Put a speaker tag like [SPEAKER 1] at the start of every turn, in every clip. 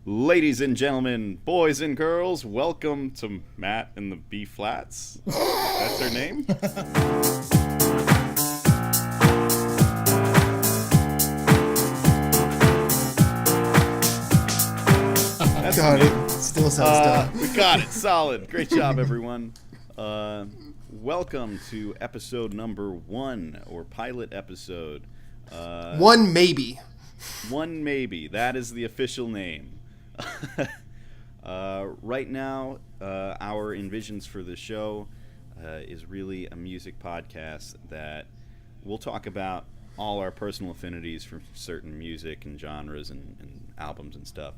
[SPEAKER 1] Ladies and gentlemen, boys and girls, welcome to Matt and the B Flats. That's their name. That's
[SPEAKER 2] Got it. Still sounds dumb.
[SPEAKER 1] We got it. Solid. Great job, everyone. Welcome to episode number 1, or pilot episode.
[SPEAKER 2] One maybe.
[SPEAKER 1] One maybe. That is the official name. Right now, our envisions for the show is really a music podcast that we'll talk about all our personal affinities for certain music and genres and albums and stuff.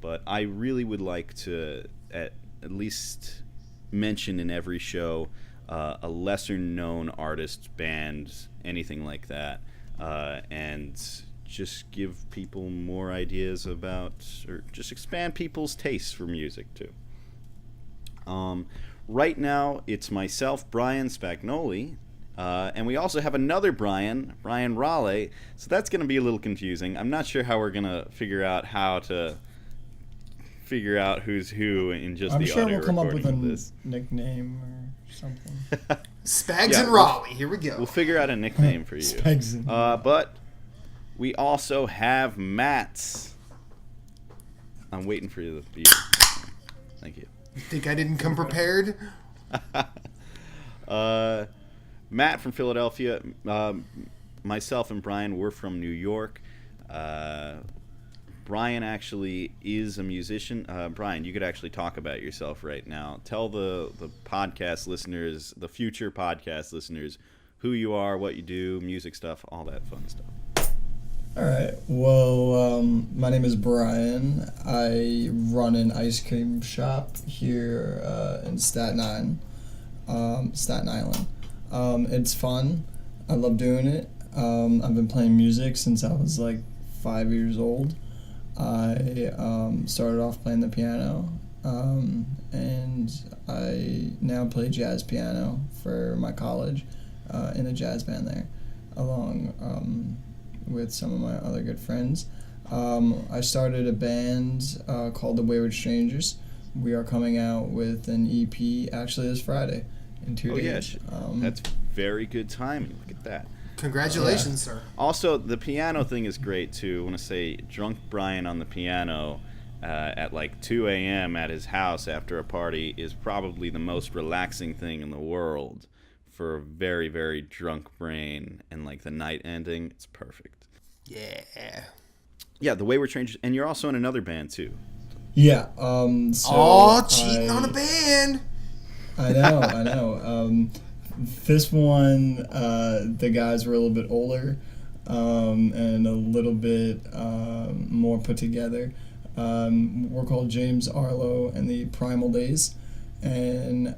[SPEAKER 1] But I really would like to at least mention in every show a lesser-known artist, band, anything like that, and just give people more ideas about, or just expand people's tastes for music too. Right now, it's myself, Brian Spagnoli, and we also have another Brian Raleigh, so that's going to be a little confusing. I'm not sure how we're going to figure out who's who in just
[SPEAKER 3] I'm
[SPEAKER 1] the
[SPEAKER 3] sure
[SPEAKER 1] audio
[SPEAKER 3] we'll come up with a
[SPEAKER 1] recording of this.
[SPEAKER 3] nickname or something.
[SPEAKER 2] Spags
[SPEAKER 1] Yeah,
[SPEAKER 2] and Raleigh. Here we go.
[SPEAKER 1] We'll figure out a nickname for you.
[SPEAKER 3] Spags and
[SPEAKER 1] But we also have Matt. I'm waiting for you to be. Thank you.
[SPEAKER 2] Think I didn't come prepared?
[SPEAKER 1] Matt from Philadelphia. Myself and Brian, we're from New York. Brian actually is a musician. Brian, you could actually talk about yourself right now. Tell the podcast listeners, the future podcast listeners, who you are, what you do, music stuff, all that fun stuff.
[SPEAKER 3] All right. Well, my name is Brian. I run an ice cream shop here in Staten Island. It's fun. I love doing it. I've been playing music since I was like 5 years old. I started off playing the piano, and I now play jazz piano for my college in a jazz band there, along with some of my other good friends. I started a band called the Wayward Strangers. We are coming out with an EP actually this Friday in 2 days.
[SPEAKER 1] Yeah, that's very good timing. Look at that.
[SPEAKER 2] Congratulations, sir.
[SPEAKER 1] Also, the piano thing is great too. I want to say, drunk Brian on the piano at like 2 a.m. at his house after a party is probably the most relaxing thing in the world for a very, very drunk brain. And like the night ending, it's perfect.
[SPEAKER 2] Yeah.
[SPEAKER 1] Yeah, the Wayward Strangers, and you're also in another band too.
[SPEAKER 3] Yeah.
[SPEAKER 2] Cheating on a band.
[SPEAKER 3] I know. This one, the guys were a little bit older and a little bit more put together. We're called James Arlo and the Primal Days. And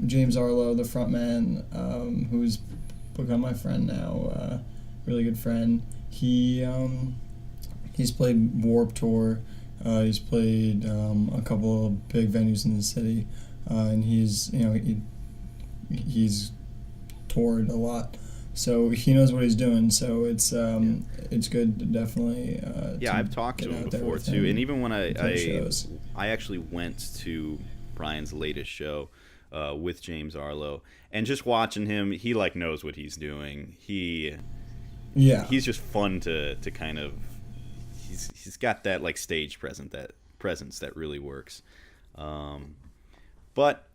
[SPEAKER 3] James Arlo, the frontman, who's become my friend now, really good friend, he's played Warped Tour. He's played a couple of big venues in the city. And he's toured a lot, so he knows what he's doing. So it's good to definitely.
[SPEAKER 1] I've talked to him before too, and even when I actually went to Brian's latest show with James Arlo, and just watching him, he like knows what he's doing. He's just fun to kind of. He's got that like stage presence that really works. But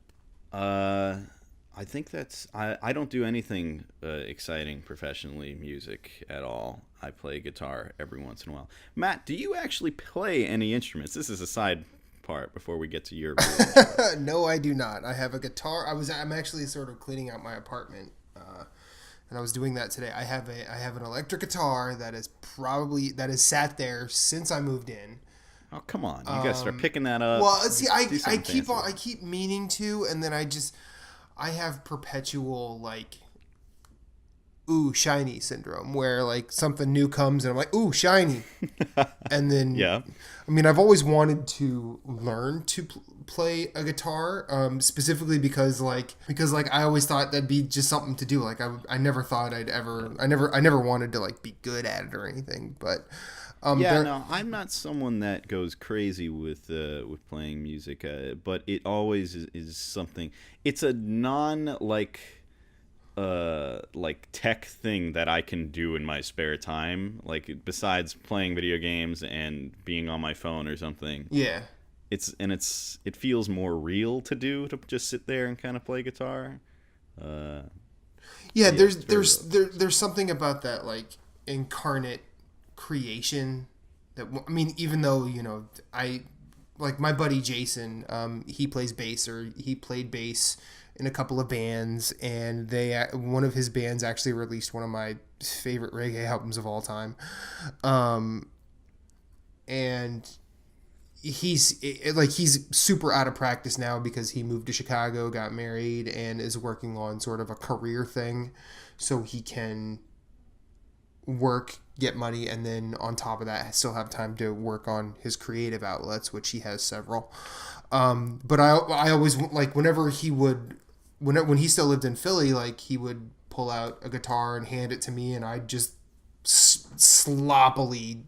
[SPEAKER 1] I think that's I don't do anything exciting professionally, music at all. I play guitar every once in a while. Matt, do you actually play any instruments? This is a side part before we get to your
[SPEAKER 2] No, I do not. I have a guitar. I'm actually sort of cleaning out my apartment, and I was doing that today. I have an electric guitar that is sat there since I moved in.
[SPEAKER 1] Oh, come on. You gotta start picking that up.
[SPEAKER 2] Well, see, I keep meaning to, and then I have perpetual like ooh shiny syndrome, where like something new comes and I'm like ooh shiny, and then
[SPEAKER 1] yeah.
[SPEAKER 2] I mean, I've always wanted to learn to play a guitar, specifically because I always thought that'd be just something to do. Like I never thought I never wanted to like be good at it or anything, but
[SPEAKER 1] Yeah, no, I'm not someone that goes crazy with playing music, but it always is something. It's a non like tech thing that I can do in my spare time, like besides playing video games and being on my phone or something.
[SPEAKER 2] Yeah.
[SPEAKER 1] It feels more real to just sit there and kind of play guitar.
[SPEAKER 2] Yeah, there's something about that like incarnate creation that, I mean, even though, you know, I like my buddy Jason, he plays bass, or he played bass in a couple of bands, and one of his bands actually released one of my favorite reggae albums of all time. And he's super out of practice now because he moved to Chicago, got married, and is working on sort of a career thing so he can work, get money, and then on top of that still have time to work on his creative outlets, which he has several. But I always, like, whenever he would, when he still lived in Philly, like, he would pull out a guitar and hand it to me, and I'd just sloppily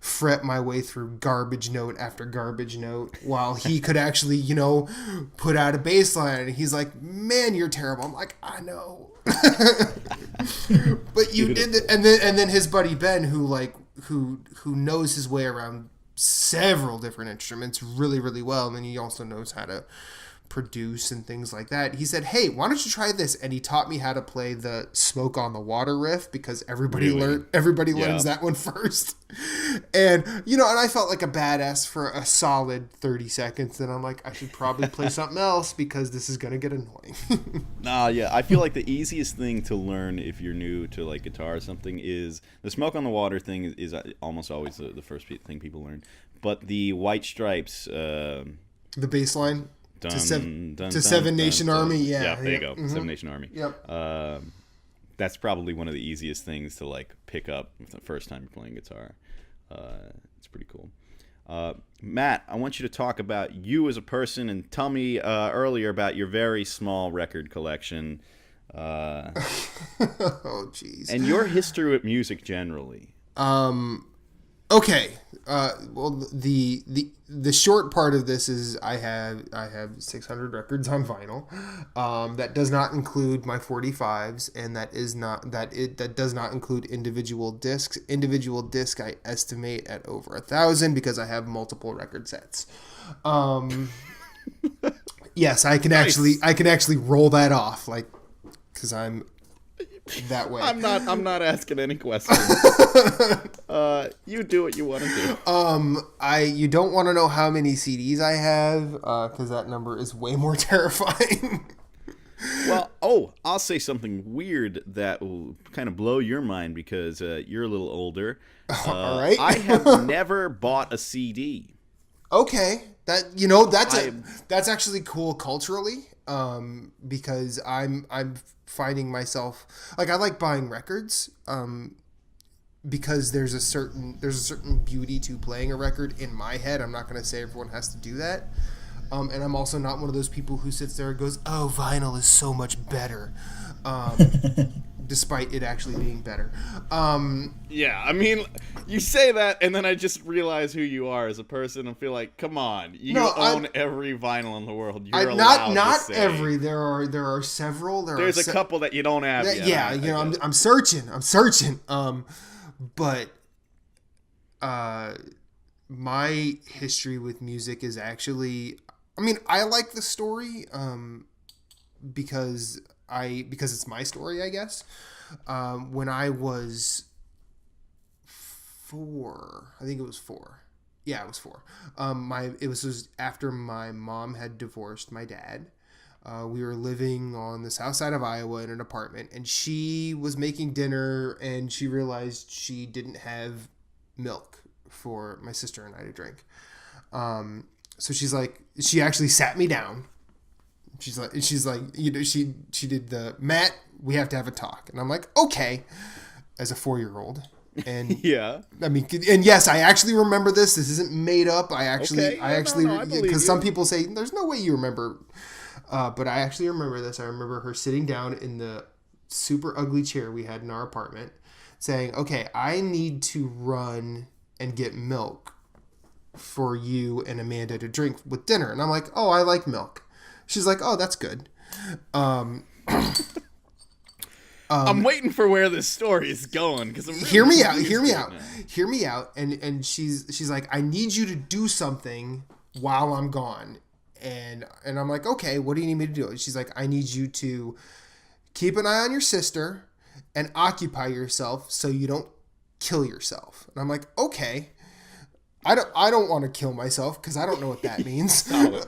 [SPEAKER 2] fret my way through garbage note after garbage note while he could actually, you know, put out a bass line. And he's like, "Man, you're terrible." I'm like, "I know." But you did it. And then his buddy Ben, who knows his way around several different instruments really, really well, and then he also knows how to produce and things like that. He said, "Hey, why don't you try this?" And he taught me how to play the Smoke on the Water riff, because everybody learns that one first. And, you know, and I felt like a badass for a solid 30 seconds. Then I'm like, I should probably play something else because this is going to get annoying.
[SPEAKER 1] Nah, yeah. I feel like the easiest thing to learn if you're new to, like, guitar or something is the Smoke on the Water thing is almost always the first thing people learn. But the White Stripes...
[SPEAKER 2] the bass line...
[SPEAKER 1] Dun,
[SPEAKER 2] to Seven Nation Army, yeah.
[SPEAKER 1] Yeah, there you go. Mm-hmm. Seven Nation Army.
[SPEAKER 2] Yep.
[SPEAKER 1] That's probably one of the easiest things to, like, pick up the first time you're playing guitar. It's pretty cool. Matt, I want you to talk about you as a person and tell me earlier about your very small record collection.
[SPEAKER 2] Oh, jeez.
[SPEAKER 1] And your history with music generally.
[SPEAKER 2] Okay. Well, the short part of this is I have 600 records on vinyl. That does not include my 45s, and that does not include individual discs. Individual disc I estimate at over 1,000 because I have multiple record sets. Yes, I can actually roll that off, like, because I'm that way.
[SPEAKER 1] I'm not asking any questions. You do what you want to do.
[SPEAKER 2] You don't want to know how many CDs I have, because that number is way more terrifying.
[SPEAKER 1] Well, I'll say something weird that will kind of blow your mind because you're a little older.
[SPEAKER 2] All right.
[SPEAKER 1] I have never bought a CD.
[SPEAKER 2] Okay, that's actually cool culturally, because I'm finding myself, like, I like buying records, because there's a certain beauty to playing a record in my head. I'm not going to say everyone has to do that. And I'm also not one of those people who sits there and goes, "Oh, vinyl is so much better," despite it actually being better.
[SPEAKER 1] Yeah, I mean, you say that, and then I just realize who you are as a person and feel like, come on, you own every vinyl in the world. You're allowed
[SPEAKER 2] not
[SPEAKER 1] to say.
[SPEAKER 2] There are several.
[SPEAKER 1] There's a couple that you don't have yet.
[SPEAKER 2] Yeah, I'm searching. But my history with music is actually, I mean, I like the story because it's my story, I guess. When I was 4, I think it was 4. Yeah, it was 4. It was after my mom had divorced my dad. We were living on the south side of Iowa in an apartment, and she was making dinner, and she realized she didn't have milk for my sister and I to drink. So she actually sat me down. She's like, you know, she did the, "Matt, we have to have a talk." And I'm like, "Okay," as a 4-year-old. And
[SPEAKER 1] yeah,
[SPEAKER 2] I mean, and yes, I actually remember this. This isn't made up. I actually, because some people say there's no way you remember. But I actually remember this. I remember her sitting down in the super ugly chair we had in our apartment saying, "Okay, I need to run and get milk for you and Amanda to drink with dinner. And I'm like, oh, I like milk. She's like, oh, that's good.
[SPEAKER 1] I'm waiting for where this story is going because really
[SPEAKER 2] hear me out. And she's like, I need you to do something while I'm gone. And I'm like, okay, what do you need me to do? She's like, I need you to keep an eye on your sister and occupy yourself so you don't kill yourself. And I'm like, okay. I don't want to kill myself because I don't know what that means.
[SPEAKER 1] Mom's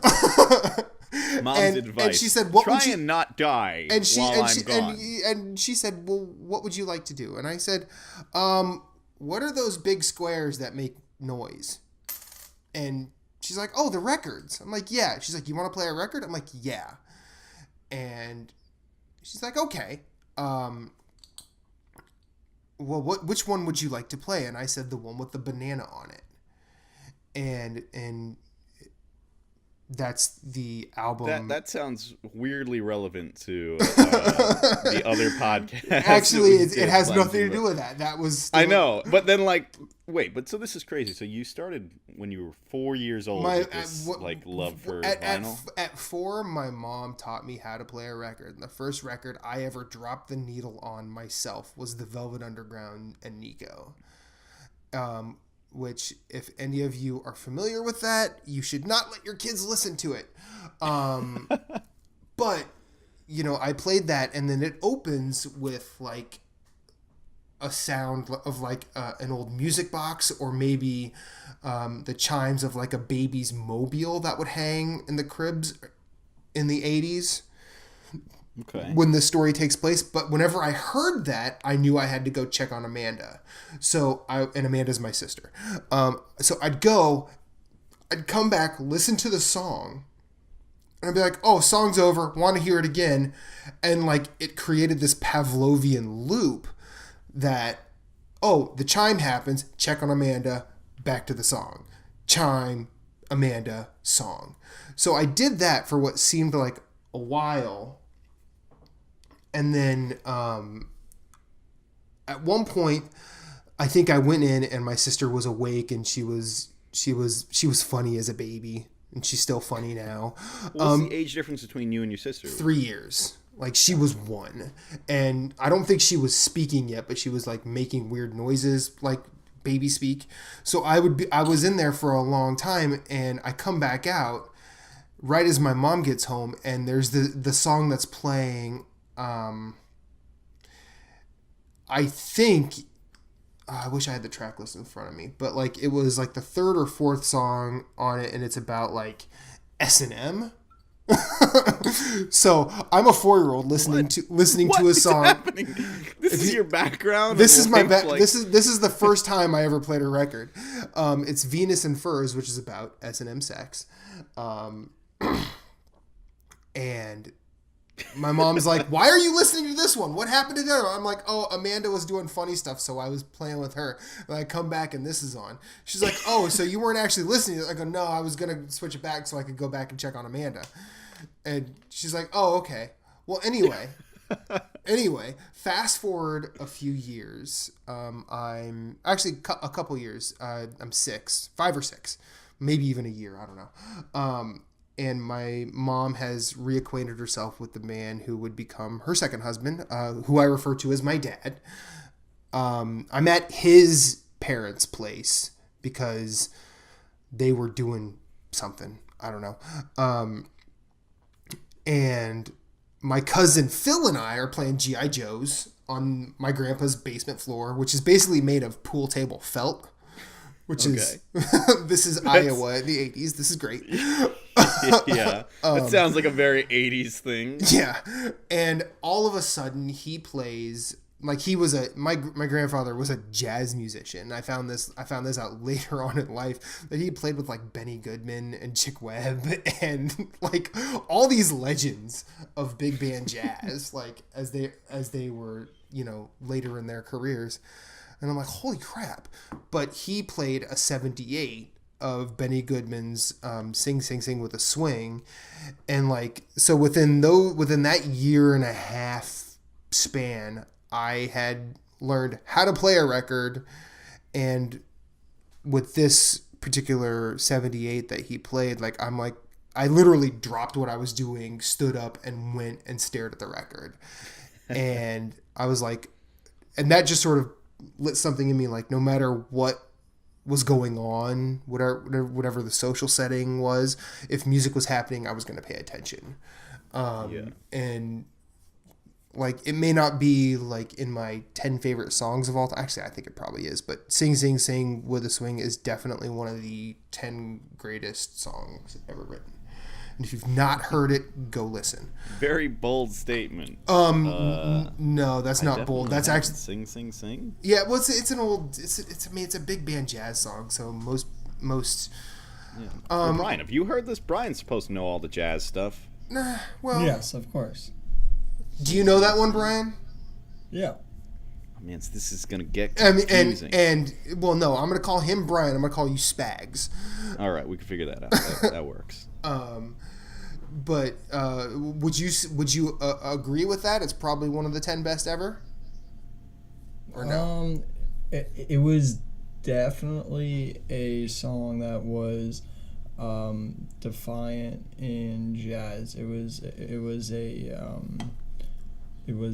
[SPEAKER 1] advice.
[SPEAKER 2] And she said, "What would you
[SPEAKER 1] and not die while I'm gone?"
[SPEAKER 2] And she said, "Well, what would you like to do?" And I said, "What are those big squares that make noise?" And she's like, "Oh, the records." I'm like, "Yeah." She's like, "You want to play a record?" I'm like, "Yeah." And she's like, "Okay. Well, which one would you like to play?" And I said, "The one with the banana on it." And that's the album.
[SPEAKER 1] That sounds weirdly relevant to the other podcast.
[SPEAKER 2] Actually, it has nothing to do with that. That was
[SPEAKER 1] I know, but then wait, but so this is crazy. So you started when you were 4 years old with this love for vinyl?
[SPEAKER 2] At 4, my mom taught me how to play a record. And the first record I ever dropped the needle on myself was the Velvet Underground and Nico. Which, if any of you are familiar with that, you should not let your kids listen to it. But, I played that, and then it opens with, a sound of, an old music box, or maybe the chimes of, a baby's mobile that would hang in the cribs in the 80s.
[SPEAKER 1] Okay.
[SPEAKER 2] When the story takes place. But whenever I heard that, I knew I had to go check on Amanda. And Amanda's my sister. So I'd come back, listen to the song, and I'd be like, oh, song's over, want to hear it again. And it created this Pavlovian loop that, oh, the chime happens, check on Amanda, back to the song. Chime, Amanda, song. So I did that for what seemed like a while. And then at one point, I think I went in and my sister was awake and she was funny as a baby, and she's still funny now.
[SPEAKER 1] What's the age difference between you and your sister?
[SPEAKER 2] 3 years. She was 1, and I don't think she was speaking yet, but she was making weird noises, like baby speak. So I was in there for a long time, and I come back out right as my mom gets home, and there's the song that's playing. I think I wish I had the track list in front of me, but it was the third or fourth song on it, and it's about S&M. So I'm a 4-year-old listening to a song.
[SPEAKER 1] Happening? This is your background.
[SPEAKER 2] This is my this is the first time I ever played a record. It's Venus and Furs, which is about S&M sex, and my mom's like, why are you listening to this one? What happened to that? I'm like, oh, Amanda was doing funny stuff, so I was playing with her. And I come back and this is on. She's like, oh, so you weren't actually listening? I go, no, I was going to switch it back so I could go back and check on Amanda. And she's like, oh, okay. Well, anyway, fast forward a few years. I'm actually a couple years. I'm 5 or 6, maybe even a year. I don't know. And my mom has reacquainted herself with the man who would become her second husband, who I refer to as my dad. I'm at his parents' place because they were doing something. I don't know. And my cousin Phil and I are playing G.I. Joes on my grandpa's basement floor, which is basically made of pool table felt. Which is, this is Iowa in the 80s. This is great.
[SPEAKER 1] Yeah. That sounds like a very 80s thing.
[SPEAKER 2] Yeah. And all of a sudden he plays, he was my grandfather was a jazz musician. I found this out later on in life, that he played with Benny Goodman and Chick Webb and all these legends of big band jazz, as they were, later in their careers. And I'm like, holy crap. But he played a 78 of Benny Goodman's Sing, Sing, Sing with a Swing. And so within that year and a half span, I had learned how to play a record and with this particular 78 that he played, like I'm like I literally dropped what I was doing, stood up, and went and stared at the record, and I was like, and that just sort of lit something in me, like no matter what was going on, whatever the social setting was, if music was happening, I was going to pay attention. And like it may not be like in my 10 favorite songs of all time. Actually, I think it probably is, but Sing Sing Sing with a Swing is definitely one of the 10 greatest songs ever written. And if you've not heard it, go listen.
[SPEAKER 1] Very bold statement.
[SPEAKER 2] No, that's not bold. That's actually
[SPEAKER 1] Sing Sing Sing.
[SPEAKER 2] Yeah, well, it's an old. I mean, it's a big band jazz song. So most.
[SPEAKER 1] Yeah. Well, Brian, have you heard this? Brian's supposed to know all the jazz stuff.
[SPEAKER 2] Well,
[SPEAKER 3] yes, of course.
[SPEAKER 2] Do you know that one, Brian?
[SPEAKER 3] Yeah.
[SPEAKER 1] Oh, man, this is gonna get confusing.
[SPEAKER 2] And well, no, I'm gonna call him Brian. I'm gonna call you Spags.
[SPEAKER 1] All right, we can figure that out. That works.
[SPEAKER 2] But would you agree with that? It's probably one of the 10 best ever. Or no?
[SPEAKER 3] It was definitely a song that was defiant in jazz. It was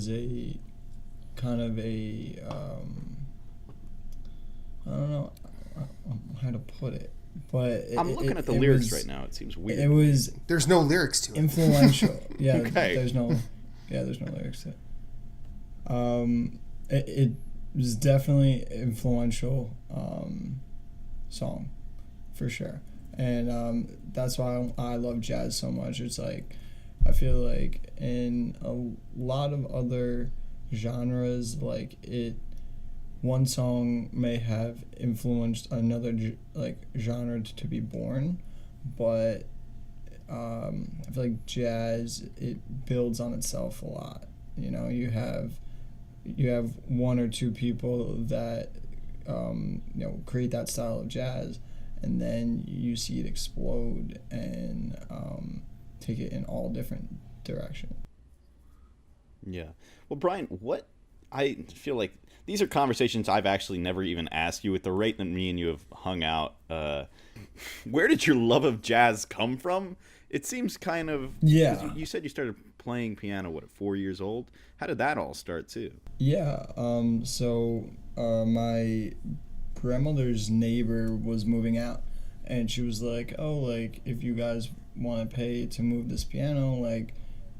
[SPEAKER 3] a kind of a I don't know how to put it, but
[SPEAKER 1] I'm looking at the lyrics right now. It seems weird.
[SPEAKER 3] It was
[SPEAKER 2] there's no lyrics to it.
[SPEAKER 3] Influential. Yeah,
[SPEAKER 1] okay.
[SPEAKER 3] There's no lyrics to it. It was definitely influential song for sure, and that's why I love jazz so much. It's like I feel like in a lot of other genres, like one song may have influenced another like genre to be born, but I feel like jazz, it builds on itself a lot. You know, you have one or two people that create that style of jazz, and then you see it explode and take it in all different directions.
[SPEAKER 1] Yeah. Well, Brian, what I feel like these are conversations I've actually never even asked you. At the rate that me and you have hung out, where did your love of jazz come from? It seems kind of...
[SPEAKER 3] Yeah.
[SPEAKER 1] You said you started playing piano, at 4 years old? How did that all start, too?
[SPEAKER 3] Yeah. So my grandmother's neighbor was moving out, and she was like, oh, like, if you guys want to pay to move this piano, like,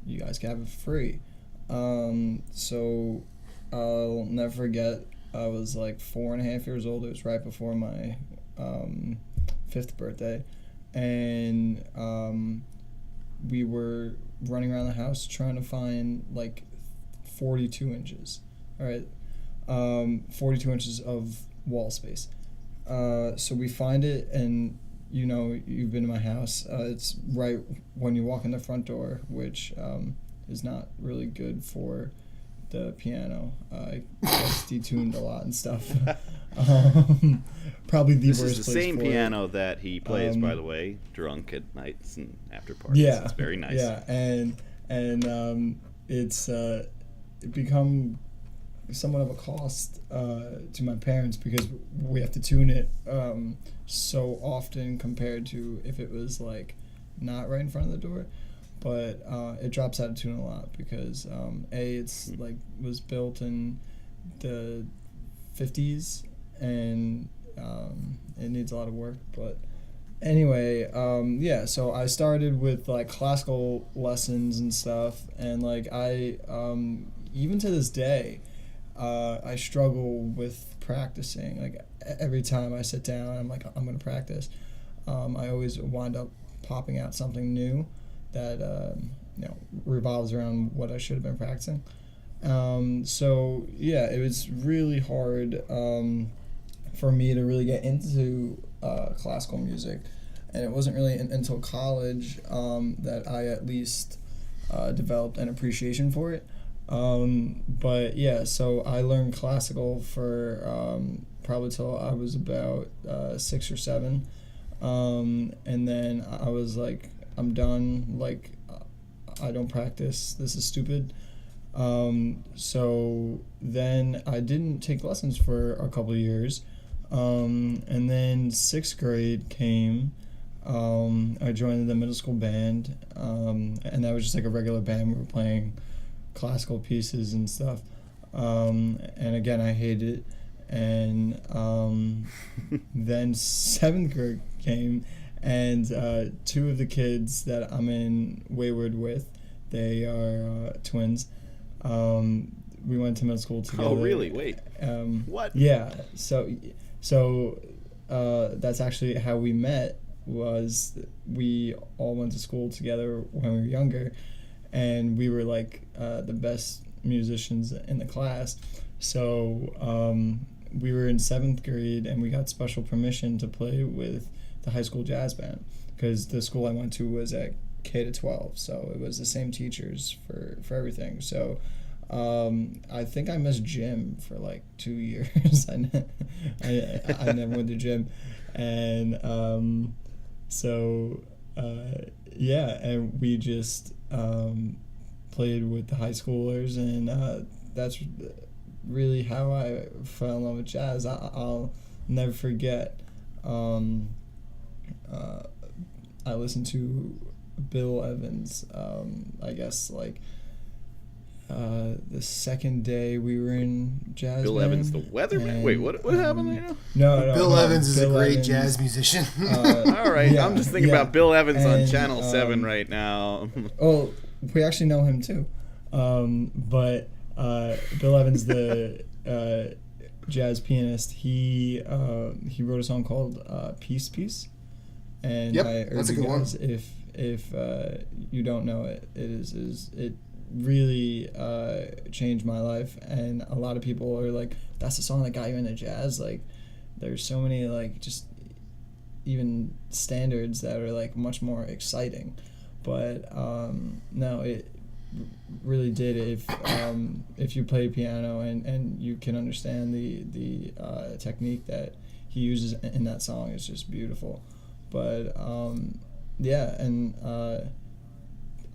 [SPEAKER 3] you guys can have it free. So I'll never forget, I was like 4.5 years old. It was right before my 5th birthday, and we were running around the house trying to find like 42 inches. All right, 42 inches of wall space. So we find it, and you know, you've been to my house. It's right when you walk in the front door, which is not really good for the piano. It gets detuned a lot and stuff. Probably the
[SPEAKER 1] this
[SPEAKER 3] worst
[SPEAKER 1] is the
[SPEAKER 3] place
[SPEAKER 1] same
[SPEAKER 3] for
[SPEAKER 1] piano
[SPEAKER 3] it.
[SPEAKER 1] that he plays, by the way, drunk at nights and after parties.
[SPEAKER 3] Yeah,
[SPEAKER 1] it's very nice.
[SPEAKER 3] Yeah, and it's become somewhat of a cost to my parents because we have to tune it so often compared to if it was like not right in front of the door. But it drops out of tune a lot because it's like was built in the 50s and it needs a lot of work. But anyway, yeah. So I started with like classical lessons and stuff, and like I even to this day I struggle with practicing. Like every time I sit down, I'm like, I'm gonna practice. I always wind up popping out something new that revolves around what I should have been practicing. So yeah, it was really hard for me to really get into classical music, and it wasn't really until college that I at least developed an appreciation for it. But yeah, so I learned classical for probably till I was about 6 or 7, and then I was like, I'm done, like, I don't practice, this is stupid. So then I didn't take lessons for a couple of years, And then 6th grade came. I joined the middle school band, and that was just like a regular band. We were playing classical pieces and stuff. And again, I hated it. And then 7th grade came, and 2 of the kids that I'm in Wayward with, they are twins. We went to middle school together.
[SPEAKER 1] Oh, really? Wait. What?
[SPEAKER 3] Yeah. So that's actually how we met. Was we all went to school together when we were younger, and we were like the best musicians in the class. So we were in 7th grade, and we got special permission to play with the high school jazz band because the school I went to was at K to 12, so it was the same teachers for everything. So I think I missed gym for like 2 years. I never went to gym, and yeah, and we just played with the high schoolers, and that's really how I fell in love with jazz. I'll never forget. I listened to Bill Evans. I guess like the second day we were in jazz.
[SPEAKER 1] Bill
[SPEAKER 3] band,
[SPEAKER 1] Evans, the weatherman. Wait, what happened there?
[SPEAKER 3] No,
[SPEAKER 2] Bill Evans is
[SPEAKER 3] Bill
[SPEAKER 2] a great
[SPEAKER 3] Evans,
[SPEAKER 2] jazz musician.
[SPEAKER 1] All right,
[SPEAKER 3] yeah,
[SPEAKER 1] I'm just thinking
[SPEAKER 3] yeah.
[SPEAKER 1] about Bill Evans on
[SPEAKER 3] And,
[SPEAKER 1] Channel 7 right now.
[SPEAKER 3] Oh, we actually know him too. But Bill Evans, the jazz pianist, he wrote a song called Peace Peace, and
[SPEAKER 2] Yep,
[SPEAKER 3] I urge
[SPEAKER 2] that's a
[SPEAKER 3] you
[SPEAKER 2] good one.
[SPEAKER 3] guys, if you don't know it, it really changed my life. And a lot of people are like, that's the song that got you into jazz. Like, there's so many like just even standards that are like much more exciting, but no, it really did. If you play piano and you can understand the technique that he uses in that song, it's just beautiful. But yeah, and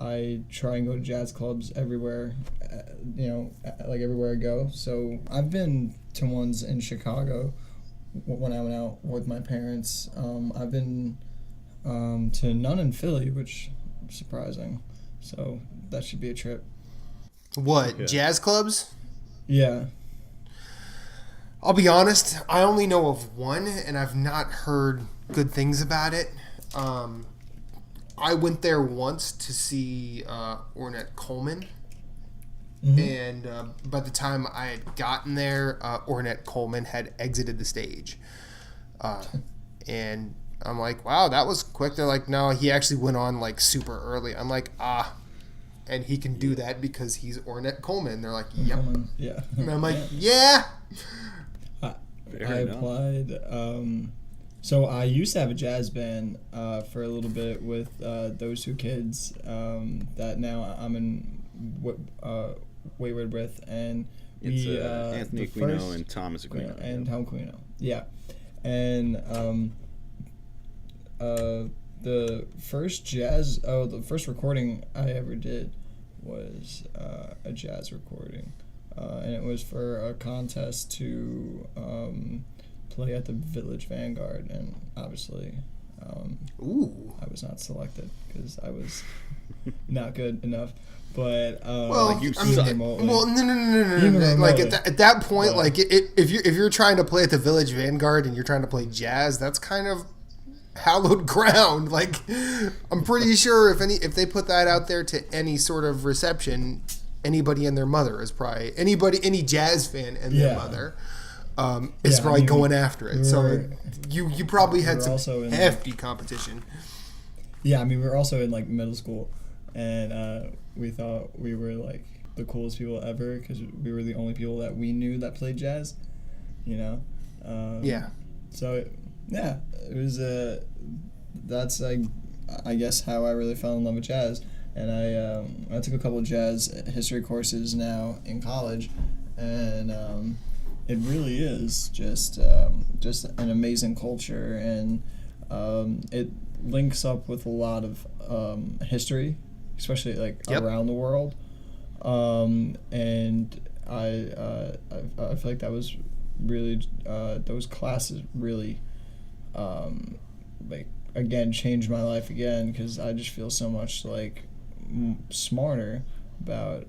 [SPEAKER 3] I try and go to jazz clubs everywhere, like everywhere I go. So I've been to ones in Chicago when I went out with my parents. I've been to none in Philly, which is surprising. So that should be a trip.
[SPEAKER 2] What,
[SPEAKER 1] Yeah.
[SPEAKER 2] jazz clubs?
[SPEAKER 3] Yeah.
[SPEAKER 2] I'll be honest, I only know of one, and I've not heard good things about it. I went there once to see Ornette Coleman, and by the time I had gotten there, Ornette Coleman had exited the stage. And I'm like, wow, that was quick. They're like, no, he actually went on like super early. I'm like, and he can do that because he's Ornette Coleman. They're like, yep.
[SPEAKER 3] Yeah.
[SPEAKER 2] And I'm like, yeah.
[SPEAKER 3] I
[SPEAKER 1] Fair enough.
[SPEAKER 3] applied. So I used to have a jazz band for a little bit with those 2 kids that now I'm in Wayward with, and
[SPEAKER 1] It's
[SPEAKER 3] we
[SPEAKER 1] Anthony
[SPEAKER 3] the
[SPEAKER 1] Aquino
[SPEAKER 3] first-
[SPEAKER 1] and Thomas Aquino.
[SPEAKER 3] and Tom Aquino. Yeah, and the first recording I ever did was a jazz recording, and it was for a contest to play at the Village Vanguard, and obviously
[SPEAKER 2] Ooh.
[SPEAKER 3] I was not selected because I was not good enough. But
[SPEAKER 2] Well,
[SPEAKER 1] Like, you
[SPEAKER 2] I mean,
[SPEAKER 1] suck.
[SPEAKER 3] remotely.
[SPEAKER 2] well, no.
[SPEAKER 3] Even
[SPEAKER 2] Like
[SPEAKER 3] remotely.
[SPEAKER 2] at that point,
[SPEAKER 3] Yeah.
[SPEAKER 2] like if you're trying to play at the Village Vanguard and you're trying to play jazz, that's kind of hallowed ground. Like, I'm pretty sure if they put that out there to any sort of reception, anybody and their mother is probably any jazz fan and their
[SPEAKER 3] Yeah.
[SPEAKER 2] mother is
[SPEAKER 3] Yeah, I
[SPEAKER 2] probably
[SPEAKER 3] mean,
[SPEAKER 2] going after it. So
[SPEAKER 3] we're-
[SPEAKER 2] you probably had
[SPEAKER 3] we're
[SPEAKER 2] some
[SPEAKER 3] also in,
[SPEAKER 2] hefty competition.
[SPEAKER 3] Yeah, I mean, we were also in like middle school, and we thought we were like the coolest people ever because we were the only people that we knew that played jazz, you know.
[SPEAKER 2] Yeah.
[SPEAKER 3] So yeah, it was that's like I guess how I really fell in love with jazz, and I took a couple of jazz history courses now in college, and it really is just an amazing culture, and it links up with a lot of history, especially like
[SPEAKER 2] Yep.
[SPEAKER 3] around the world, and I feel like that was really those classes really like again changed my life again, because I just feel so much like smarter about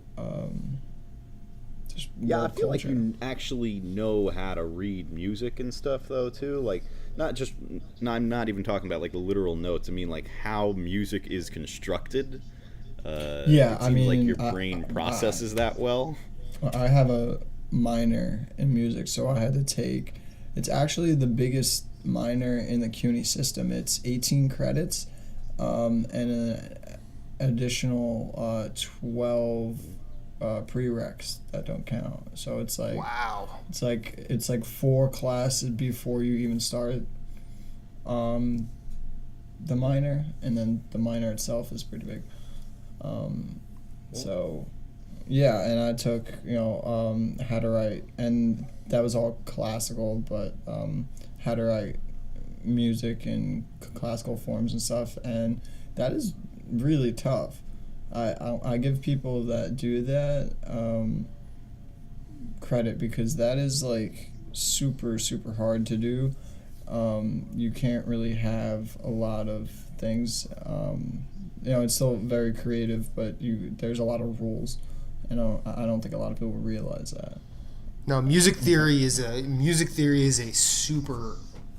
[SPEAKER 3] just
[SPEAKER 1] yeah, I
[SPEAKER 3] world
[SPEAKER 1] feel like
[SPEAKER 3] culture.
[SPEAKER 1] you actually know how to read music and stuff though too. Like I'm not even talking about like the literal notes. I mean like how music is constructed.
[SPEAKER 3] Yeah,
[SPEAKER 1] It
[SPEAKER 3] I
[SPEAKER 1] seems like
[SPEAKER 3] mean,
[SPEAKER 1] your brain processes that well.
[SPEAKER 3] I have a minor in music, so I had to take. It's actually the biggest minor in the CUNY system. It's 18 credits, and an additional 12 prereqs that don't count. So it's like
[SPEAKER 2] Wow.
[SPEAKER 3] it's like 4 classes before you even start the minor, and then the minor itself is pretty big. So yeah, and I took how to write, and that was all classical, but how to write music in classical forms and stuff, and that is really tough. I give people that do that credit, because that is like super hard to do. You can't really have a lot of things. It's still very creative, but there's a lot of rules. I don't think a lot of people realize that.
[SPEAKER 2] No, music theory is a super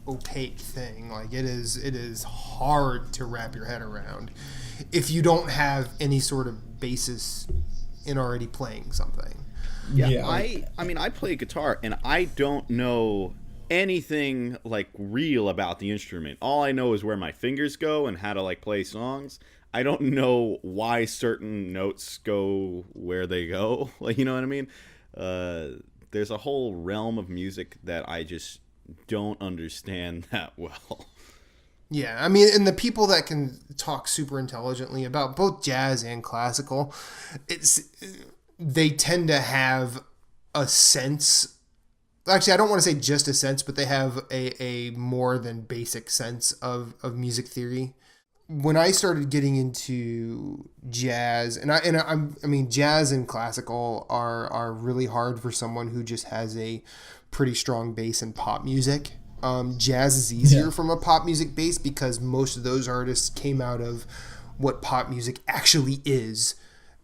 [SPEAKER 2] opaque thing. Like it is hard to wrap your head around if you don't have any sort of basis in already playing something.
[SPEAKER 1] Yeah. I mean I play guitar and I don't know anything like real about the instrument. All I know is where my fingers go and how to like play songs. I don't know why certain notes go where they go. Like, you know what I mean? There's a whole realm of music that I just don't understand that well.
[SPEAKER 2] Yeah, I mean, and the people that can talk super intelligently about both jazz and classical, they tend to have a sense. Actually, I don't want to say just a sense, but they have a more than basic sense of music theory. When I started getting into jazz, I mean, jazz and classical are really hard for someone who just has a pretty strong base in pop music. Jazz is easier from a pop music base because most of those artists came out of what pop music actually is,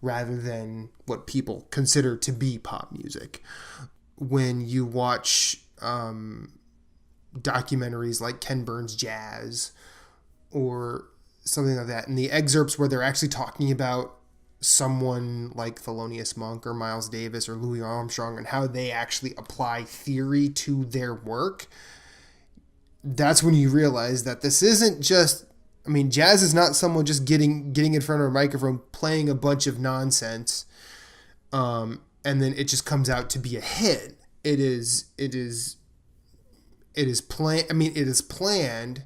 [SPEAKER 2] rather than what people consider to be pop music. When you watch documentaries like Ken Burns Jazz or something like that, and the excerpts where they're actually talking about someone like Thelonious Monk or Miles Davis or Louis Armstrong and how they actually apply theory to their work, that's when you realize that this isn't just, I mean, jazz is not someone just getting in front of a microphone playing a bunch of nonsense and then it just comes out to be a hit. It is planned. I mean, it is planned,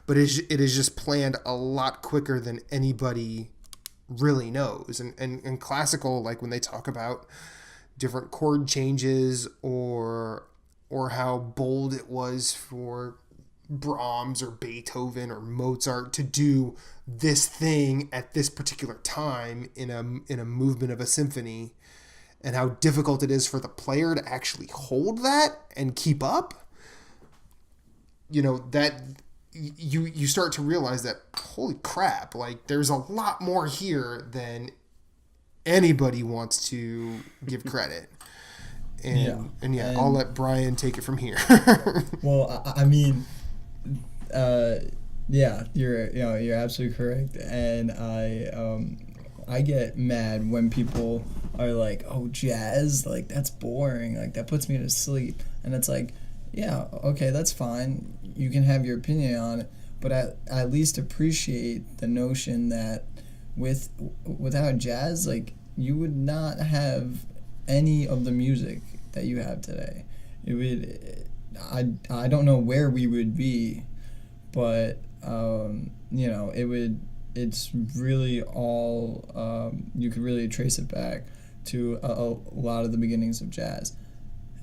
[SPEAKER 2] but it is just planned a lot quicker than anybody really knows. And classical, like when they talk about different chord changes or how bold it was for Brahms or Beethoven or Mozart to do this thing at this particular time in a movement of a symphony, and how difficult it is for the player to actually hold that and keep up, that you start to realize that, holy crap, like there's a lot more here than anybody wants to give credit. And I'll let Brian take it from here.
[SPEAKER 3] Well, I mean, you're absolutely correct, and I get mad when people are like, "Oh, jazz, like that's boring, like that puts me to sleep," and it's like, yeah, okay, that's fine. You can have your opinion on it, but at least appreciate the notion that without jazz, like you would not have any of the music that you have today. It would. I don't know where we would be, but it would. It's really all you could really trace it back to a lot of the beginnings of jazz,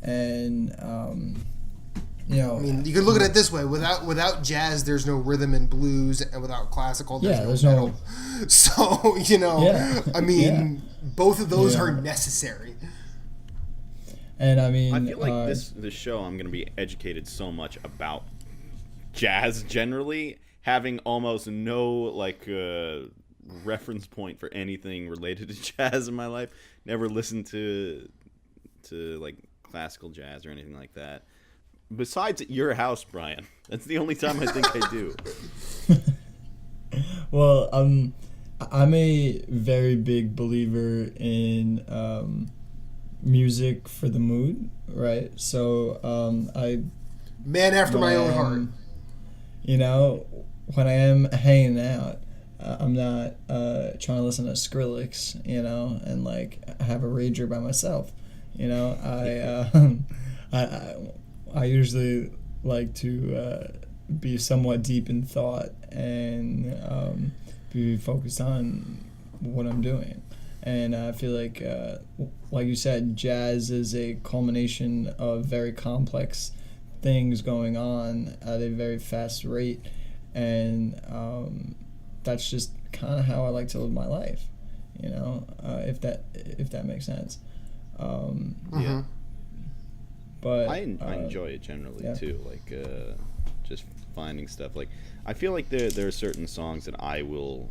[SPEAKER 3] and I
[SPEAKER 2] mean, you could look at it this way: without jazz, there's no rhythm and blues, and without classical, there's no metal. So I mean, both of those are necessary.
[SPEAKER 3] And I mean,
[SPEAKER 1] I feel like this show, I'm going to be educated so much about jazz generally, having almost no like reference point for anything related to jazz in my life. Never listened to like classical jazz or anything like that. Besides at your house, Brian. That's the only time I think I do.
[SPEAKER 3] Well, I'm a very big believer in music for the mood, right? So
[SPEAKER 2] man after my own heart.
[SPEAKER 3] You know, when I am hanging out, I'm not trying to listen to Skrillex, you know, and like have a rager by myself. You know, I usually like to be somewhat deep in thought and be focused on what I'm doing. And I feel like you said, jazz is a culmination of very complex things going on at a very fast rate. And that's just kind of how I like to live my life, you know, if that makes sense.
[SPEAKER 1] Yeah.
[SPEAKER 3] But
[SPEAKER 1] I enjoy it generally too, like just finding stuff. Like I feel like there are certain songs that I will,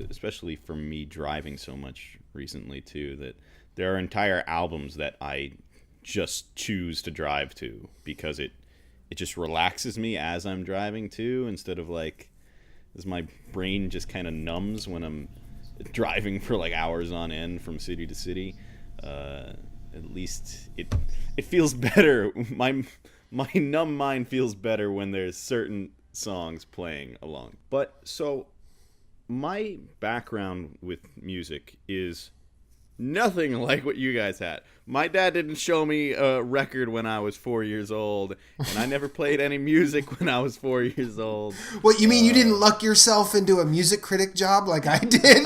[SPEAKER 1] especially for me driving so much recently too, that there are entire albums that I just choose to drive to because it just relaxes me as I'm driving too, instead of like, as my brain just kind of numbs when I'm driving for like hours on end from city to city. At least it feels better. My numb mind feels better when there's certain songs playing along. But so my background with music is nothing like what you guys had. My dad didn't show me a record when I was 4 years old, and I never played any music when I was 4 years old.
[SPEAKER 2] What, you mean you didn't luck yourself into a music critic job like I did?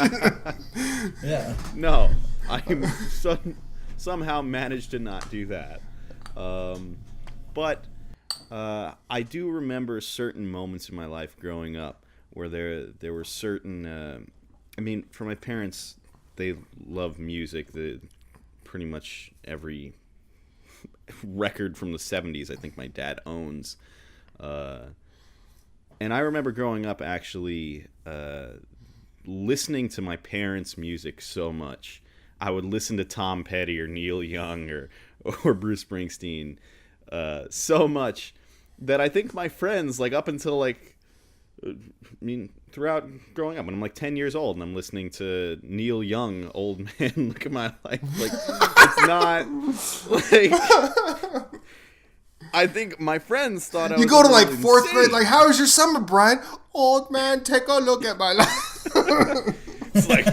[SPEAKER 3] Yeah.
[SPEAKER 1] No, I somehow managed to not do that. But I do remember certain moments in my life growing up where there were certain... I mean, for my parents, they love music. Pretty much every record from the 70s I think my dad owns. And I remember growing up actually listening to my parents' music so much. I would listen to Tom Petty or Neil Young or Bruce Springsteen so much that I think my friends, like up until like, I mean, throughout growing up, when I'm like 10 years old and I'm listening to Neil Young, Old Man, Look at My Life, like, it's not, like, I think my friends thought I was...
[SPEAKER 2] You go to like
[SPEAKER 1] insane.
[SPEAKER 2] 4th grade, like, how was your summer, Brian? Old man, take a look at my life.
[SPEAKER 1] It's like,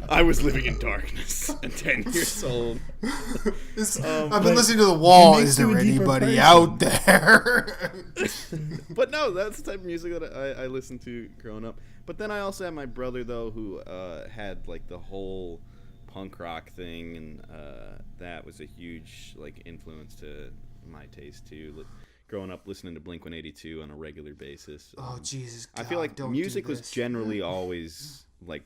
[SPEAKER 1] I was living in darkness at 10 years old.
[SPEAKER 2] I've been listening to The Wall. Is there anybody out there?
[SPEAKER 1] But no, that's the type of music that I listened to growing up. But then I also had my brother, though, who had like the whole punk rock thing, and that was a huge like influence to my taste too. Like, growing up listening to Blink-182 on a regular basis.
[SPEAKER 2] Oh Jesus! God,
[SPEAKER 1] I feel like music was generally always like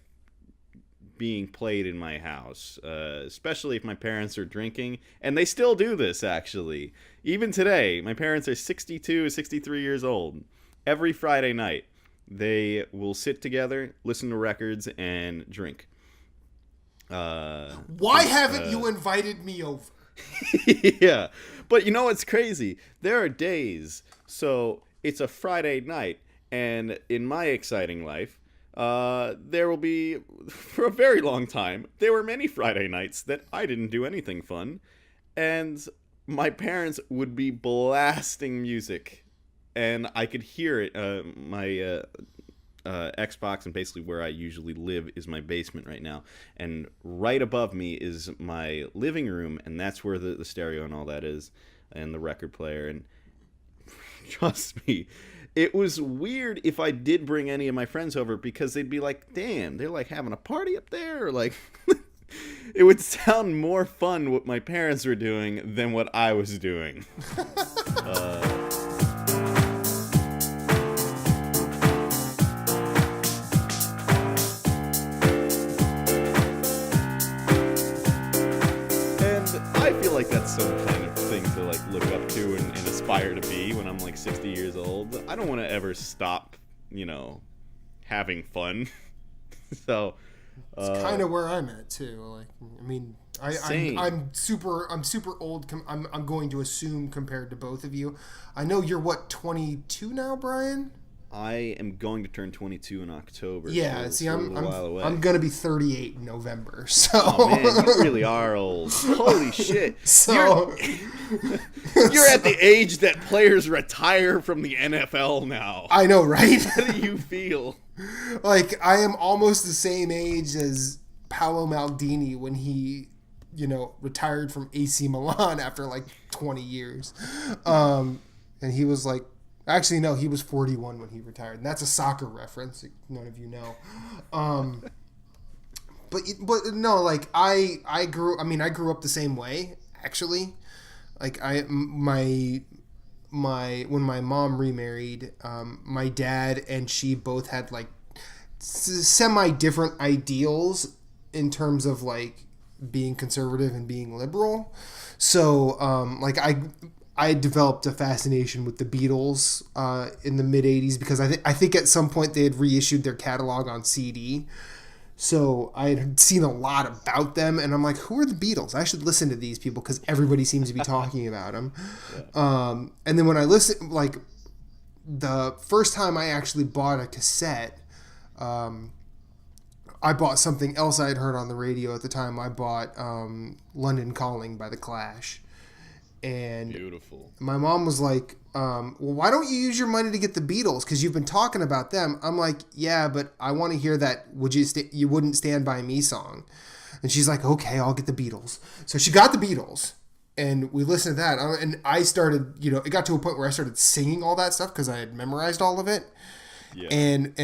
[SPEAKER 1] being played in my house, especially if my parents are drinking, and they still do this actually. Even today, my parents are 62, 63 years old. Every Friday night, they will sit together, listen to records, and drink.
[SPEAKER 2] Why haven't you invited me over?
[SPEAKER 1] Yeah, but you know what's crazy? There are days, so it's a Friday night, and in my exciting life, there will be, for a very long time, there were many Friday nights that I didn't do anything fun, and my parents would be blasting music, and I could hear it. My Xbox, and basically where I usually live is my basement right now, and right above me is my living room, and that's where the stereo and all that is, and the record player, and trust me, it was weird if I did bring any of my friends over, because they'd be like, damn, they're like having a party up there, or like it would sound more fun what my parents were doing than what I was doing. And I feel like that's some kind of thing to like look up to and aspire to be when I'm like 60 years old. I don't want to ever stop, having fun. So
[SPEAKER 2] it's kind of where I'm at too. Like, I mean, I'm super old. I'm going to assume compared to both of you. I know you're 22 now, Brian.
[SPEAKER 1] I am going to turn 22 in October.
[SPEAKER 2] Yeah,
[SPEAKER 1] so
[SPEAKER 2] see,
[SPEAKER 1] I'm a while away.
[SPEAKER 2] I'm gonna be 38 in November. So,
[SPEAKER 1] oh man, you really are old. Holy shit!
[SPEAKER 2] So,
[SPEAKER 1] you're at the age that players retire from the NFL now.
[SPEAKER 2] I know, right?
[SPEAKER 1] How do you feel?
[SPEAKER 2] Like, I am almost the same age as Paolo Maldini when he, retired from AC Milan after like 20 years, and he was like. Actually, no, he was 41 when he retired. And that's a soccer reference, if none of you know. But no, like I grew up the same way, actually. Like when my mom remarried, my dad and she both had like semi different ideals in terms of like being conservative and being liberal. So, I developed a fascination with the Beatles in the mid 80s because I think at some point they had reissued their catalog on CD. So I had seen a lot about them, and I'm like, who are the Beatles? I should listen to these people because everybody seems to be talking about them. Yeah. And then when I listened, like the first time I actually bought a cassette, I bought something else I had heard on the radio at the time. I bought London Calling by The Clash. And
[SPEAKER 1] beautiful. My
[SPEAKER 2] mom was like, well, why don't you use your money to get the Beatles? Because you've been talking about them. I'm like, yeah, but I want to hear that You Wouldn't Stand By Me song. And she's like, okay, I'll get the Beatles. So she got the Beatles. And we listened to that. And I started, it got to a point where I started singing all that stuff because I had memorized all of it. Yeah. And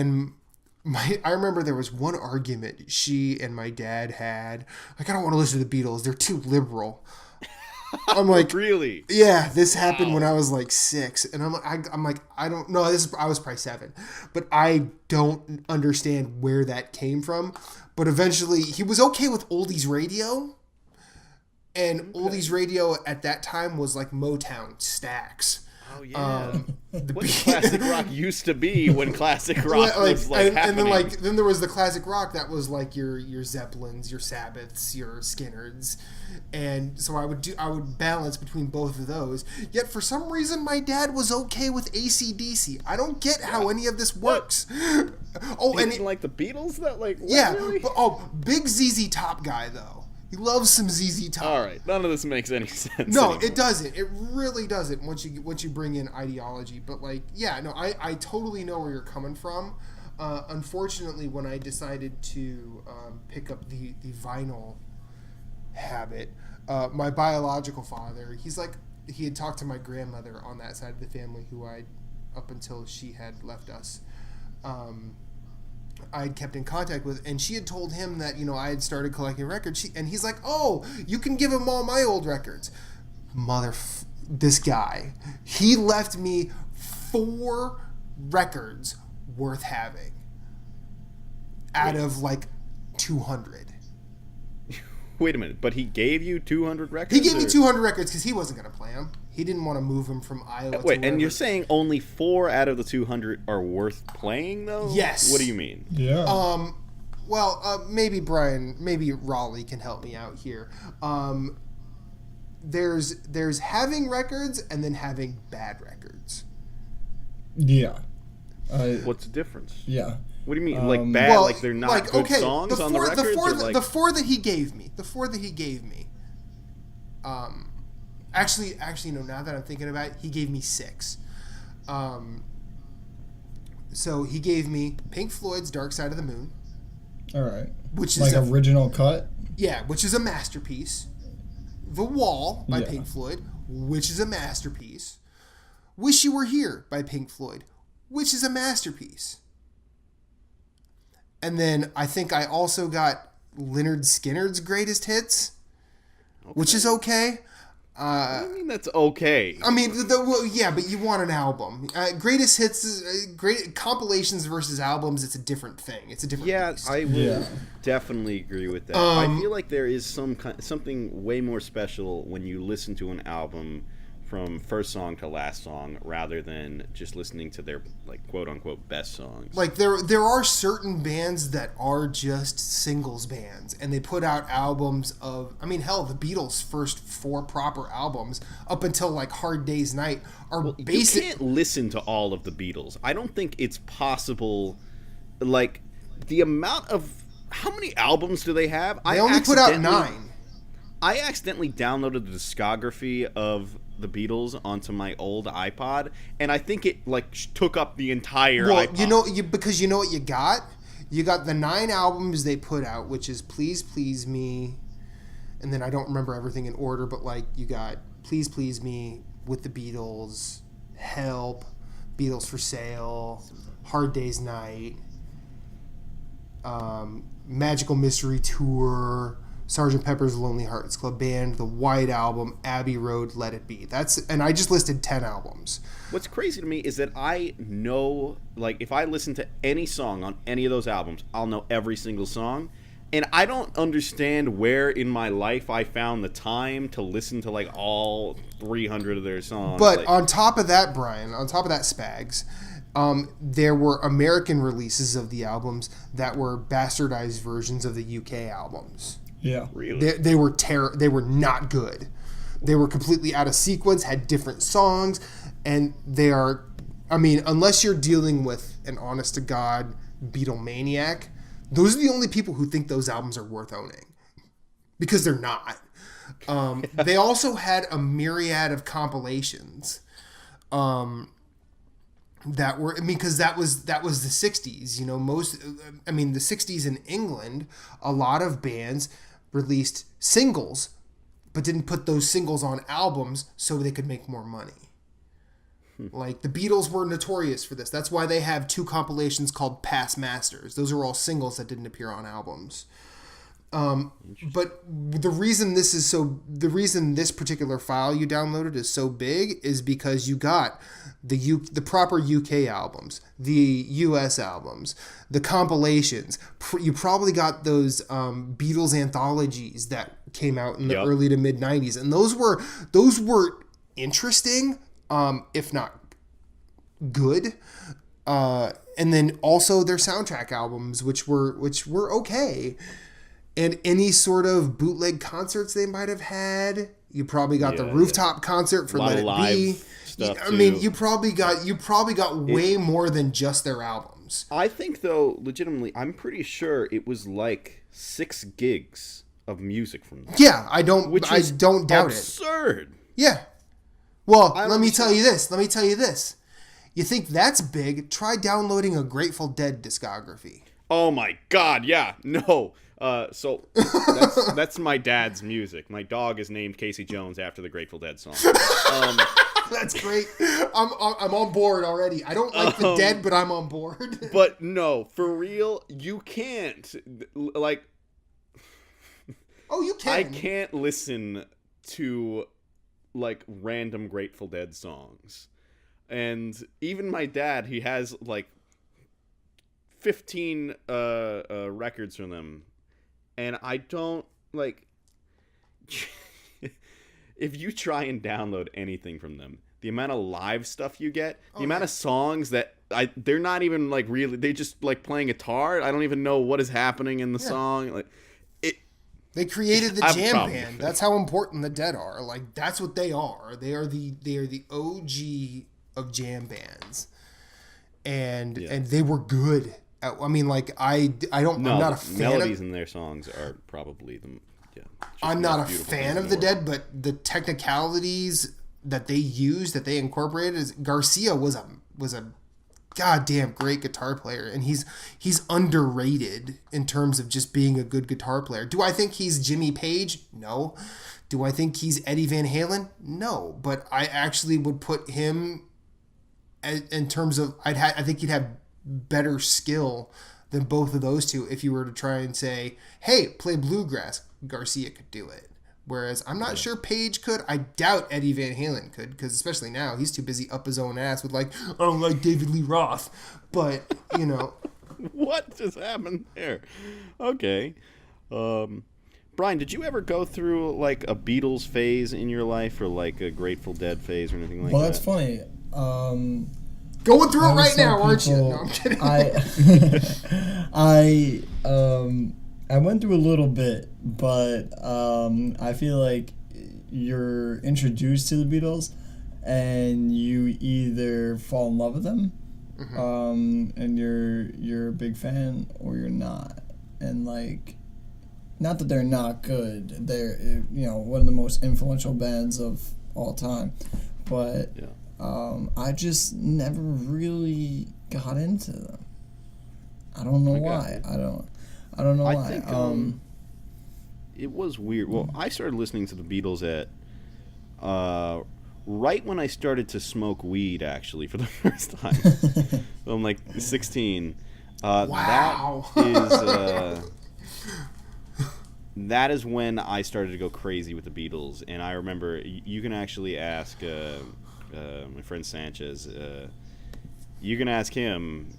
[SPEAKER 2] I remember there was one argument she and my dad had. Like, I don't want to listen to the Beatles. They're too liberal. I'm like,
[SPEAKER 1] really?
[SPEAKER 2] Yeah, this happened when I was like 6, and I'm like, I don't know. I was probably 7, but I don't understand where that came from. But eventually, he was okay with oldies radio, and oldies radio at that time was like Motown, Stax.
[SPEAKER 1] Oh yeah, what classic rock used to be when classic rock was like happening.
[SPEAKER 2] And then there was the classic rock that was like your Zeppelins, your Sabbaths, your Skinners, and so I would balance between both of those. Yet for some reason my dad was okay with AC/DC. I don't get how any of this works.
[SPEAKER 1] Oh, and like the Beatles, that like what,
[SPEAKER 2] yeah,
[SPEAKER 1] really?
[SPEAKER 2] But, big ZZ Top guy though. He loves some ZZ Top.
[SPEAKER 1] All right, none of this makes any sense.
[SPEAKER 2] No,
[SPEAKER 1] anymore.
[SPEAKER 2] It doesn't. It really doesn't. Once you bring in ideology, but like, yeah, no, I totally know where you're coming from. Unfortunately, when I decided to pick up the vinyl habit, my biological father, he had talked to my grandmother on that side of the family, who up until she had left us. I had kept in contact with, and she had told him that, I had started collecting records. And he's like, oh, you can give him all my old records. This guy, he left me 4 records worth having out of like 200.
[SPEAKER 1] Wait a minute, but he gave you 200 records?
[SPEAKER 2] He gave me 200 records because he wasn't going to play them. He didn't want to move them from Iowa to wherever.
[SPEAKER 1] And you're saying only 4 out of the 200 are worth playing, though?
[SPEAKER 2] Yes.
[SPEAKER 1] What do you mean?
[SPEAKER 3] Yeah.
[SPEAKER 2] Maybe Raleigh can help me out here. There's having records and then having bad records.
[SPEAKER 3] Yeah.
[SPEAKER 1] What's the difference?
[SPEAKER 3] Yeah.
[SPEAKER 1] What do you mean? Like bad? Well, like they're not good songs on the records?
[SPEAKER 2] The 4 that he gave me. Actually, no. Now that I'm thinking about it, he gave me 6. So he gave me Pink Floyd's Dark Side of the Moon.
[SPEAKER 3] All right.
[SPEAKER 2] Which is
[SPEAKER 3] like original cut.
[SPEAKER 2] Yeah, which is a masterpiece. The Wall by Pink Floyd, which is a masterpiece. Wish You Were Here by Pink Floyd, which is a masterpiece. And then I think I also got Lynyrd Skynyrd's Greatest Hits, which is okay.
[SPEAKER 1] I mean, that's okay.
[SPEAKER 2] I mean, yeah, but you want an album. Greatest hits, great compilations versus albums. It's a different thing. It's a different.
[SPEAKER 1] Yeah,
[SPEAKER 2] beast.
[SPEAKER 1] I will definitely agree with that. I feel like there is something way more special when you listen to an album from first song to last song rather than just listening to their like quote unquote best songs.
[SPEAKER 2] Like there are certain bands that are just singles bands and they put out albums of, I mean, hell, the Beatles' first 4 proper albums up until like Hard Day's Night are basic.
[SPEAKER 1] You can't listen to all of the Beatles. I don't think it's possible. Like the amount of how many albums do they have?
[SPEAKER 2] They only put out 9.
[SPEAKER 1] I accidentally downloaded the discography of the Beatles onto my old iPod, and I think it like took up the entire iPod.
[SPEAKER 2] Because you know what you got? You got the 9 albums they put out, which is Please Please Me, and then I don't remember everything in order, but like you got Please Please Me with the Beatles, Help, Beatles for Sale, Hard Day's Night, Magical Mystery Tour, Sgt. Pepper's Lonely Hearts Club Band, The White Album, Abbey Road, Let It Be. And I just listed 10 albums.
[SPEAKER 1] What's crazy to me is that I know, like, if I listen to any song on any of those albums, I'll know every single song. And I don't understand where in my life I found the time to listen to, like, all 300 of their songs.
[SPEAKER 2] But on top of that, Brian, on top of that, Spags, there were American releases of the albums that were bastardized versions of the UK albums.
[SPEAKER 3] Yeah,
[SPEAKER 2] really. They were not good. They were completely out of sequence, had different songs, and they are. I mean, unless you're dealing with an honest to God Beatlemaniac, those are the only people who think those albums are worth owning, because they're not. They also had a myriad of compilations. That were, I mean, because that was the 60s, you know, the 60s in England, a lot of bands released singles, but didn't put those singles on albums so they could make more money. Like the Beatles were notorious for this. That's why they have 2 compilations called Past Masters. Those are all singles that didn't appear on albums. But the reason this particular file you downloaded is so big is because you got the proper UK albums, the US albums, the compilations. You probably got those Beatles anthologies that came out in the early to mid 90s, and those were interesting, if not good. And then also their soundtrack albums, which were okay. And any sort of bootleg concerts they might have had. You probably got the rooftop concert for Let It Be. I mean, you probably got way more than just their albums.
[SPEAKER 1] I think, though, legitimately, I'm pretty sure it was like 6 gigs of music from them.
[SPEAKER 2] Yeah, I don't doubt it.
[SPEAKER 1] Absurd.
[SPEAKER 2] Yeah. Well, let me tell you this. You think that's big? Try downloading a Grateful Dead discography.
[SPEAKER 1] Oh my God! Yeah, no. So that's my dad's music. My dog is named Casey Jones after the Grateful Dead song.
[SPEAKER 2] That's great. I'm on board already. I don't like the Dead, but I'm on board.
[SPEAKER 1] But no, for real, you can't. Like,
[SPEAKER 2] oh, you can.
[SPEAKER 1] I can't listen to like random Grateful Dead songs, and even my dad, he has like 15 records from them. And I don't, like, if you try and download anything from them, the amount of live stuff you get, the amount of songs that, they're not even, like, really, they just, like, playing guitar. I don't even know what is happening in the song. Like,
[SPEAKER 2] they created the jam band. That's how important the Dead are. Like, that's what they are. They are the OG of jam bands. And they were good. I mean, like, I'm not a fan
[SPEAKER 1] melodies in their songs are probably
[SPEAKER 2] I'm not a fan of the Dead, but the technicalities that they used, that they incorporated, is Garcia was a goddamn great guitar player, and he's underrated in terms of just being a good guitar player. Do I think he's Jimmy Page? No. Do I think he's Eddie Van Halen? No. But I actually would put him in terms of I think he'd have better skill than both of those two if you were to try and say, hey, play bluegrass. Garcia could do it. Whereas I'm not sure Page could. I doubt Eddie Van Halen could, because especially now he's too busy up his own ass with like, I don't like David Lee Roth. But you know,
[SPEAKER 1] what just happened there? Okay, Brian, did you ever go through like a Beatles phase in your life, or like a Grateful Dead phase, or anything like that?
[SPEAKER 3] Well, that's funny.
[SPEAKER 2] Going through it right now, aren't you? No, I'm kidding.
[SPEAKER 3] I went through a little bit, but I feel like you're introduced to the Beatles, and you either fall in love with them, and you're a big fan, or you're not. And like, not that they're not good. They're one of the most influential bands of all time, but I just never really got into them. I don't know why. I don't know why.
[SPEAKER 1] I think it was weird. Well, I started listening to the Beatles at right when I started to smoke weed, actually, for the first time. So I'm like 16.
[SPEAKER 2] Wow.
[SPEAKER 1] That is when I started to go crazy with the Beatles. And I remember, you can actually ask my friend Sanchez. You can ask him.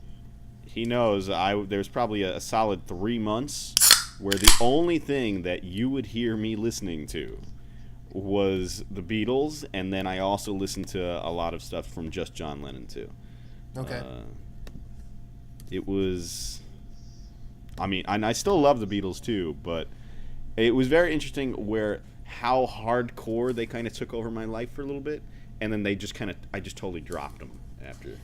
[SPEAKER 1] He knows there's probably a solid 3 months where the only thing that you would hear me listening to was the Beatles, and then I also listened to a lot of stuff from just John Lennon too.
[SPEAKER 2] Okay.
[SPEAKER 1] It was, I mean, and I still love the Beatles too, but it was very interesting how hardcore they kind of took over my life for a little bit, and then I just totally dropped them after.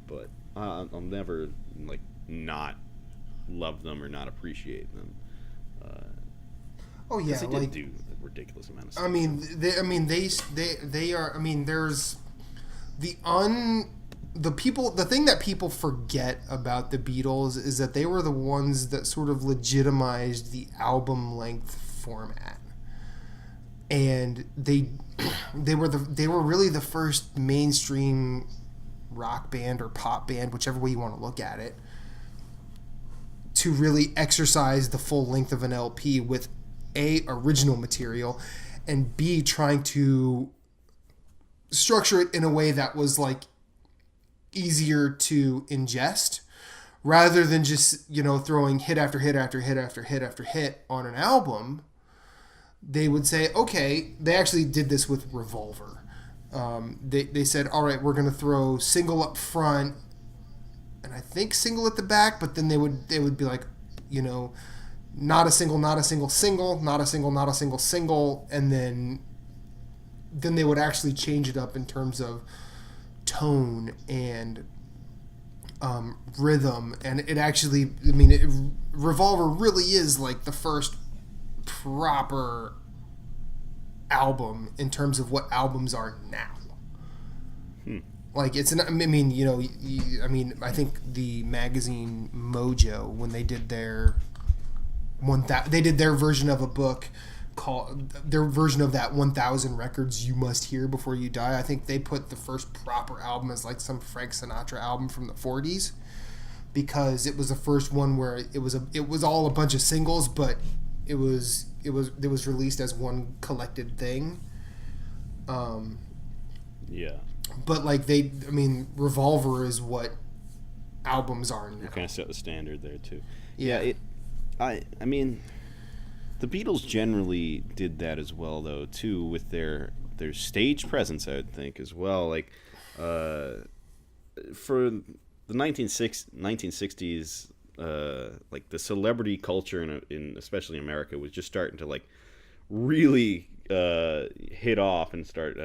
[SPEAKER 1] But I'll never like not love them or not appreciate them.
[SPEAKER 2] Oh yeah,
[SPEAKER 1] they
[SPEAKER 2] like
[SPEAKER 1] do a ridiculous amount of stuff.
[SPEAKER 2] I mean, they are. I mean, there's the thing that people forget about the Beatles is that they were the ones that sort of legitimized the album length format, and they were really the first mainstream rock band or pop band, whichever way you want to look at it, to really exercise the full length of an LP with A, original material, and B, trying to structure it in a way that was like easier to ingest rather than just, throwing hit after hit after hit after hit after hit on an album. They would say, okay, they actually did this with Revolver. They said, all right, we're going to throw single up front and I think single at the back, but then they would be like, not a single, not a single, single, not a single, not a single, single, and then they would actually change it up in terms of tone and rhythm, and it actually, Revolver really is like the first proper album in terms of what albums are now. Like, it's an, I think the magazine Mojo, when they did their version of a book called, their version of that 1,000 records you must hear before you die, I think they put the first proper album as like some Frank Sinatra album from the 40s, because it was the first one where it was all a bunch of singles, but it was released as one collected thing.
[SPEAKER 1] Yeah.
[SPEAKER 2] But like Revolver is what albums are now.
[SPEAKER 1] It kind of set the standard there too. Yeah. I mean, the Beatles generally did that as well, though, too, with their stage presence, I would think, as well. Like, for the 1960s, like the celebrity culture in especially America was just starting to like really hit off and start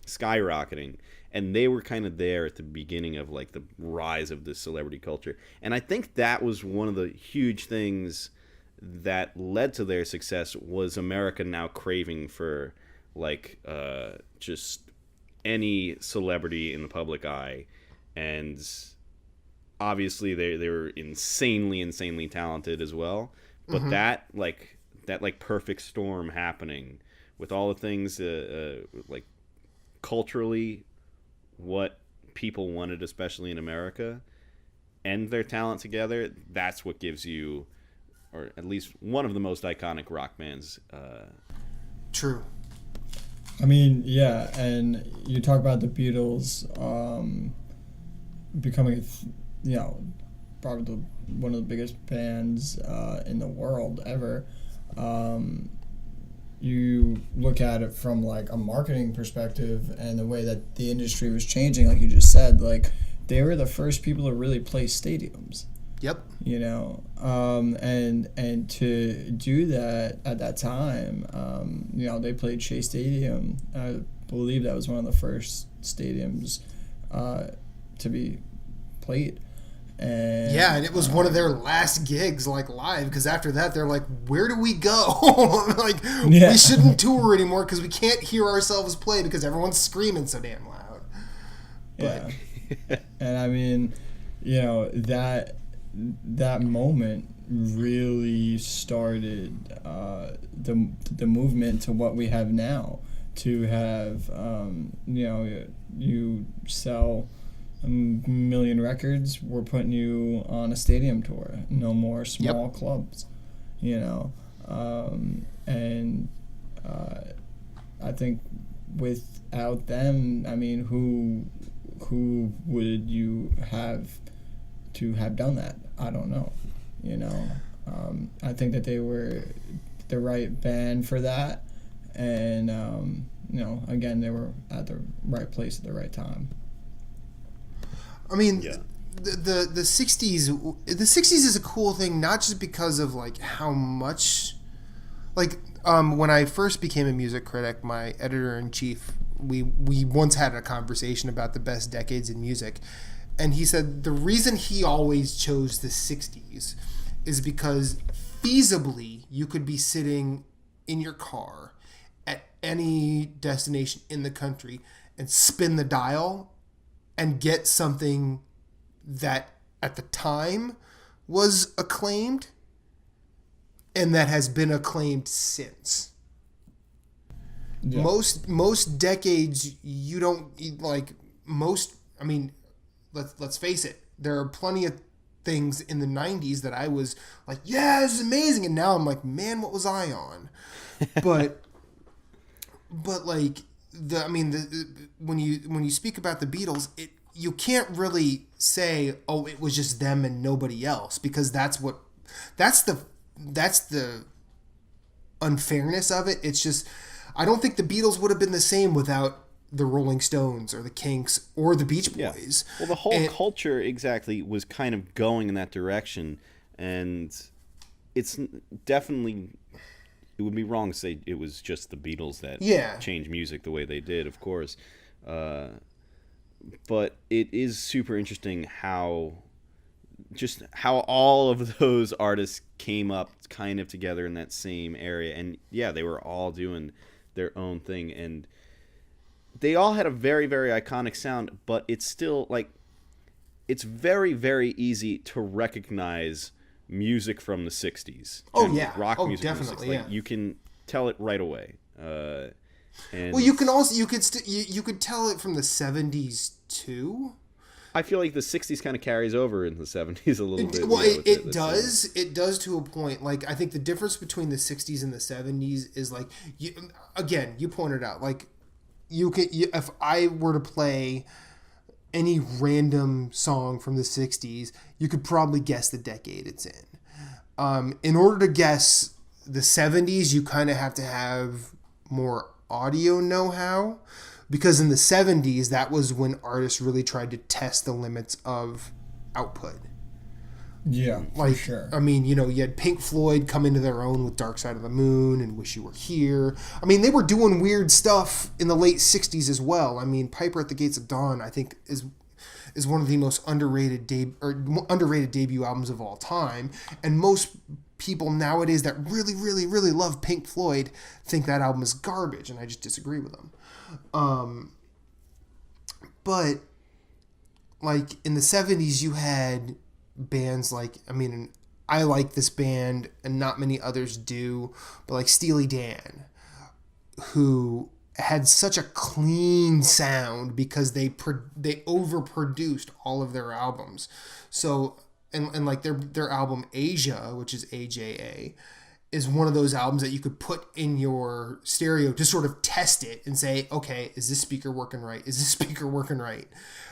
[SPEAKER 1] skyrocketing, and they were kind of there at the beginning of like the rise of this celebrity culture, and I think that was one of the huge things that led to their success, was America now craving for like just any celebrity in the public eye. And obviously they were insanely talented as well, but that perfect storm happening with all the things like culturally what people wanted, especially in America, and their talent together, that's what gives you or at least one of the most iconic rock bands.
[SPEAKER 2] True.
[SPEAKER 3] I mean, yeah, and you talk about the Beatles becoming, probably one of the biggest bands in the world ever. You look at it from like a marketing perspective and the way that the industry was changing, like you just said, like they were the first people to really play stadiums.
[SPEAKER 2] Yep.
[SPEAKER 3] And to do that at that time, they played Shea Stadium. I believe that was one of the first stadiums to be played. And
[SPEAKER 2] it was one of their last gigs, like live, because after that they're like, where do we go? We shouldn't tour anymore because we can't hear ourselves play because everyone's screaming so damn loud.
[SPEAKER 3] But. Yeah. And I mean, that moment really started the movement to what we have now. To have you sell 1 million records, we're putting you on a stadium tour. No more small clubs, I think without them, I mean, who would you have to have done that? I don't know. I think that they were the right band for that, and again, they were at the right place at the right time.
[SPEAKER 2] I mean, the 60s. The 60s is a cool thing, not just because of like how much, like when I first became a music critic, my editor in chief, we once had a conversation about the best decades in music, and he said the reason he always chose the 60s is because feasibly you could be sitting in your car at any destination in the country and spin the dial and get something that at the time was acclaimed and that has been acclaimed since. Yeah. Most decades you don't like most. I mean, let's face it. There are plenty of things in the 90s that I was like, yeah, this is amazing, and now I'm like, man, what was I on? But like when you speak about the Beatles, you can't really say, oh, it was just them and nobody else, because that's the unfairness of it. It's just, I don't think the Beatles would have been the same without the Rolling Stones or the Kinks or the Beach Boys.
[SPEAKER 1] Yeah. Well, the whole culture exactly was kind of going in that direction, and it's definitely, it would be wrong to say it was just the Beatles that changed music the way they did, of course. But it is super interesting how all of those artists came up kind of together in that same area. And yeah, they were all doing their own thing, and they all had a very, very iconic sound, but it's still like, it's very, very easy to recognize music from the 60s.
[SPEAKER 2] Oh yeah.
[SPEAKER 1] Rock music
[SPEAKER 2] definitely,
[SPEAKER 1] from the 60s. Like, you can tell it right away. And
[SPEAKER 2] well, you could tell it from the 70s too.
[SPEAKER 1] I feel like the 60s kind of carries over in the 70s a little bit.
[SPEAKER 2] Well, it does. It does to a point. Like, I think the difference between the 60s and the 70s is like, you pointed out, like, if I were to play any random song from the 60s, you could probably guess the decade it's in. In order to guess the 70s, you kind of have to have more audio know-how, because in the 70s, that was when artists really tried to test the limits of output.
[SPEAKER 3] Yeah,
[SPEAKER 2] like,
[SPEAKER 3] for sure.
[SPEAKER 2] I mean, you had Pink Floyd come into their own with Dark Side of the Moon and Wish You Were Here. I mean, they were doing weird stuff in the late 60s as well. I mean, Piper at the Gates of Dawn, I think, is one of the most underrated debut albums of all time. And most people nowadays that really, really, really love Pink Floyd think that album is garbage, and I just disagree with them. But like in the 70s, you had bands like, I mean, I like this band and not many others do, but like Steely Dan, who had such a clean sound because they overproduced all of their albums. So and like their album Asia, which is AJA, is one of those albums that you could put in your stereo to sort of test it and say, okay, is this speaker working right? Is this speaker working right?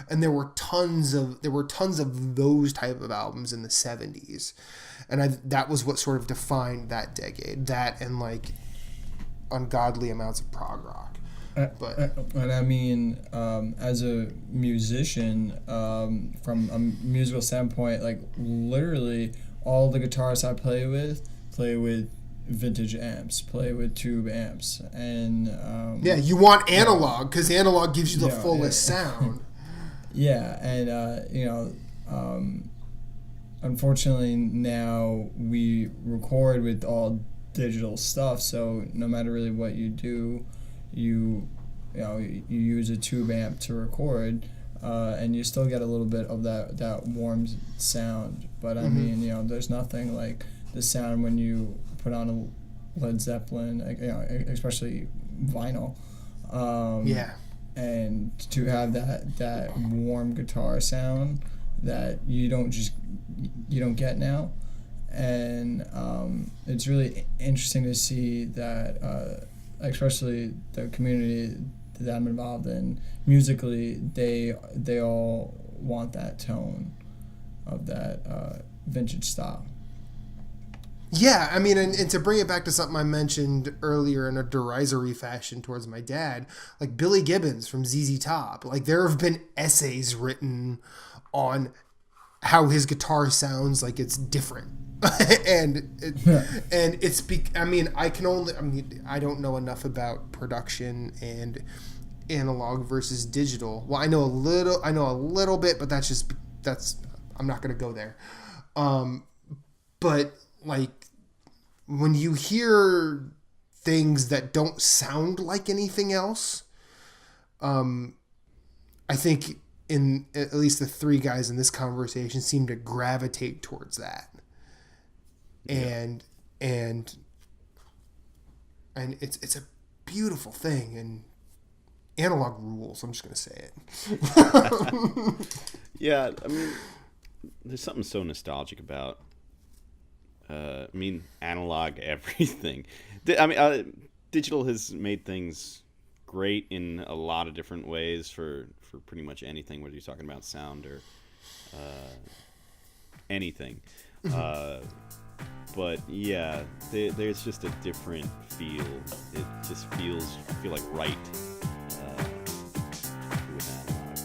[SPEAKER 2] And there were tons of those type of albums in the 70s. And that was what sort of defined that decade. That and like ungodly amounts of prog rock.
[SPEAKER 3] And I mean, as a musician, from a musical standpoint, like literally all the guitarists I play with vintage amps, play with tube amps, and
[SPEAKER 2] you want analog because analog gives you the fullest sound.
[SPEAKER 3] Yeah, and unfortunately now we record with all digital stuff, so no matter really what you do, you use a tube amp to record, and you still get a little bit of that warm sound. But I mean, there's nothing like the sound when you put on a Led Zeppelin, especially vinyl. And to have that warm guitar sound that you don't get now. And it's really interesting to see that, especially the community that I'm involved in, musically, they all want that tone of that vintage style.
[SPEAKER 2] Yeah, I mean, and to bring it back to something I mentioned earlier in a derisory fashion towards my dad, like Billy Gibbons from ZZ Top, like there have been essays written on how his guitar sounds like it's different. I don't know enough about production and analog versus digital. Well, I know a little bit, but I'm not going to go there. But like when you hear things that don't sound like anything else, I think in at least the three guys in this conversation seem to gravitate towards that. And it's a beautiful thing, and analog rules. I'm just gonna say it.
[SPEAKER 1] Yeah, I mean, there's something so nostalgic about. Analog everything. Digital has made things great in a lot of different ways for pretty much anything, whether you're talking about sound or anything. But yeah, there's just a different feel. It just I feel like right with analog.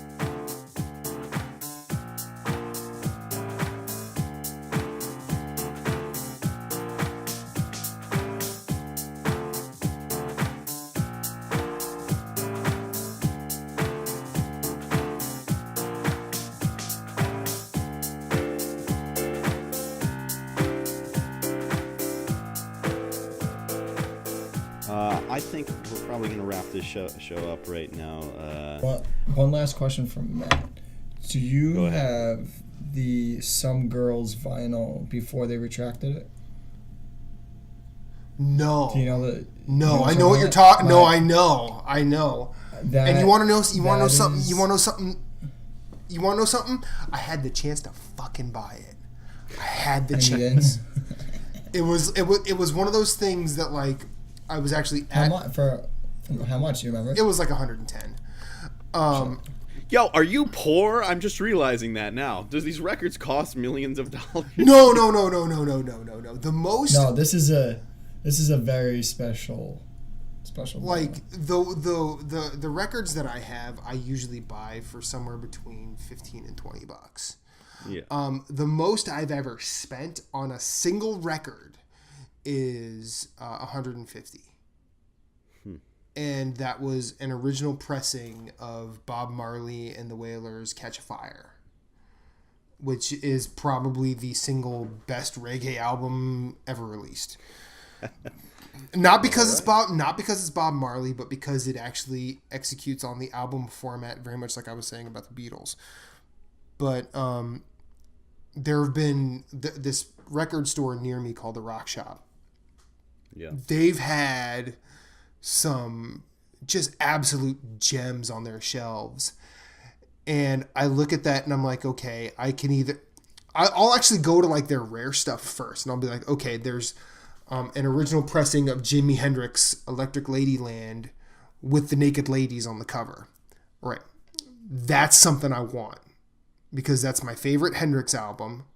[SPEAKER 1] I think we're probably going to wrap this show up right now.
[SPEAKER 3] One last question from Matt. Do you have the Some Girls vinyl before they retracted it?
[SPEAKER 2] No.
[SPEAKER 3] Do you know that?
[SPEAKER 2] No, I know what you're talking. No, I know. And you want to know? You want to know something? You want to know something? You want to know something? I had the chance to fucking buy it. I had the chance. It was one of those things that like. I was actually at...
[SPEAKER 3] How much, do you remember?
[SPEAKER 2] It was like 110.
[SPEAKER 1] Yo, are you poor? I'm just realizing that now. Does these records cost millions of dollars?
[SPEAKER 2] No. The most...
[SPEAKER 3] No, this is a very special
[SPEAKER 2] like the records that I have, I usually buy for somewhere between $15 and $20.
[SPEAKER 1] Yeah.
[SPEAKER 2] The most I've ever spent on a single record is 150. And that was an original pressing of Bob Marley and the Wailers' Catch a Fire, which is probably the single best reggae album ever released. Not because it's Bob Marley, but because it actually executes on the album format very much like I was saying about the Beatles. But there have been this record store near me called the Rock Shop.
[SPEAKER 1] Yeah.
[SPEAKER 2] They've had some just absolute gems on their shelves. And I look at that and I'm like, okay, I can either I'll actually go to like their rare stuff first, and I'll be like, okay, there's an original pressing of Jimi Hendrix Electric Ladyland with the naked ladies on the cover. Right. That's something I want because that's my favorite Hendrix album,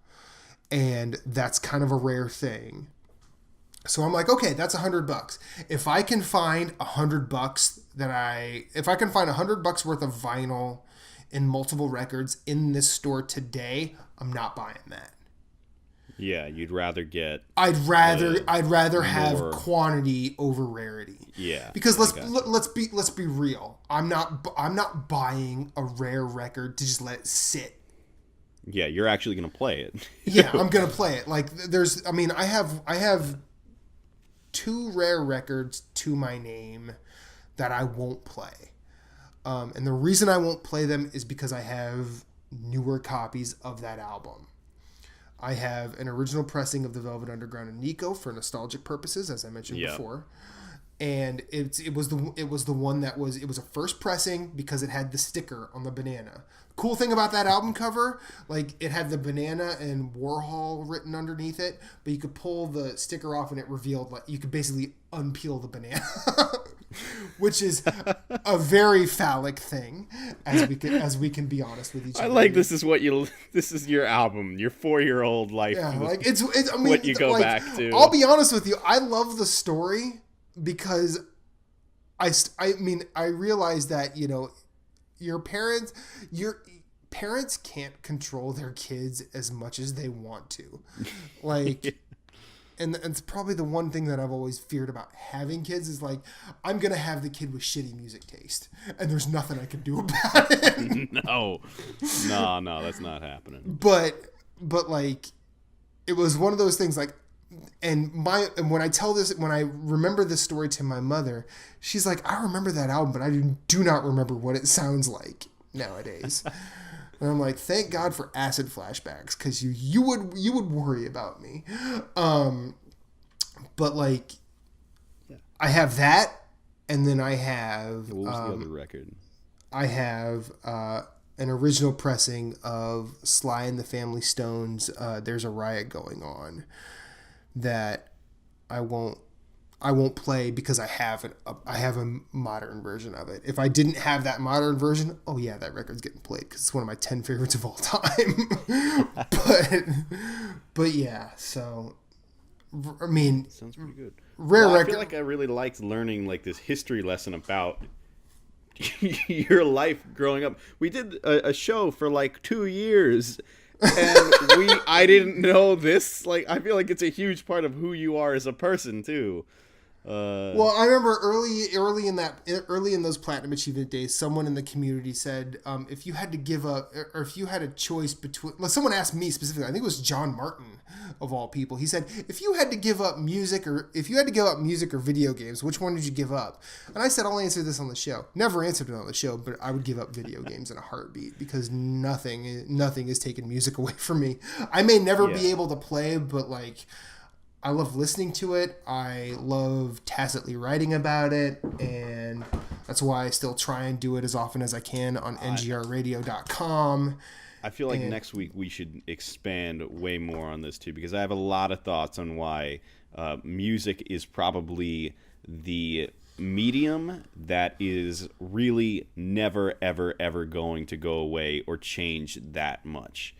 [SPEAKER 2] and that's kind of a rare thing. So I'm like, okay, that's $100. If I can find $100 if I can find $100 worth of vinyl in multiple records in this store today, I'm not buying that.
[SPEAKER 1] Yeah, you'd rather get.
[SPEAKER 2] I'd rather have quantity over rarity.
[SPEAKER 1] Yeah,
[SPEAKER 2] because let's be real. I'm not buying a rare record to just let it sit.
[SPEAKER 1] Yeah, you're actually gonna play it.
[SPEAKER 2] Yeah, I'm gonna play it. Like I have 2 rare records to my name that I won't play. And the reason I won't play them is because I have newer copies of that album. I have an original pressing of the Velvet Underground and Nico for nostalgic purposes, as I mentioned before. And it was the one that was a first pressing because it had the sticker on the banana. Cool thing about that album cover, like it had the banana and Warhol written underneath it, but you could pull the sticker off and it revealed like you could basically unpeel the banana, which is a very phallic thing, as we can be honest with each other.
[SPEAKER 1] I like this is your album, your 4-year-old life.
[SPEAKER 2] Yeah, like it's I mean,
[SPEAKER 1] what you go
[SPEAKER 2] like,
[SPEAKER 1] back to.
[SPEAKER 2] I'll be honest with you, I love the story because I realize that, you know, your parents can't control their kids as much as they want to. Like, and it's probably the one thing that I've always feared about having kids is like, I'm going to have the kid with shitty music taste and there's nothing I can do about it.
[SPEAKER 1] No, that's not happening.
[SPEAKER 2] But like, it was one of those things like, and when I remember this story to my mother, she's like, I remember that album, but I do not remember what it sounds like nowadays. And I'm like, thank God for acid flashbacks, because you would worry about me. But like, I have that, and then I have
[SPEAKER 1] what was the other record?
[SPEAKER 2] I have an original pressing of Sly and the Family Stone's "There's a Riot Going On" that I won't play because I have a modern version of it. If I didn't have that modern version, oh yeah, that record's getting played because it's one of my 10 favorites of all time. but yeah, so I mean,
[SPEAKER 1] sounds pretty good.
[SPEAKER 2] Rare record.
[SPEAKER 1] I feel like I really liked learning like this history lesson about your life growing up. We did a show for like 2 years. And I didn't know this. Like, I feel like it's a huge part of who you are as a person too.
[SPEAKER 2] Well, I remember early in those Platinum Achievement days, someone in the community said, if you had to give up, or if you had a choice between, well, someone asked me specifically, I think it was John Martin of all people. He said, if you had to give up music or video games, which one did you give up? And I said, I'll answer this on the show. Never answered it on the show, but I would give up video games in a heartbeat because nothing is taking music away from me. I may never be able to play, but like, I love listening to it. I love tacitly writing about it, and that's why I still try and do it as often as I can on ngrradio.com.
[SPEAKER 1] I feel like next week we should expand way more on this too, because I have a lot of thoughts on why music is probably the medium that is really never, ever, ever going to go away or change that much.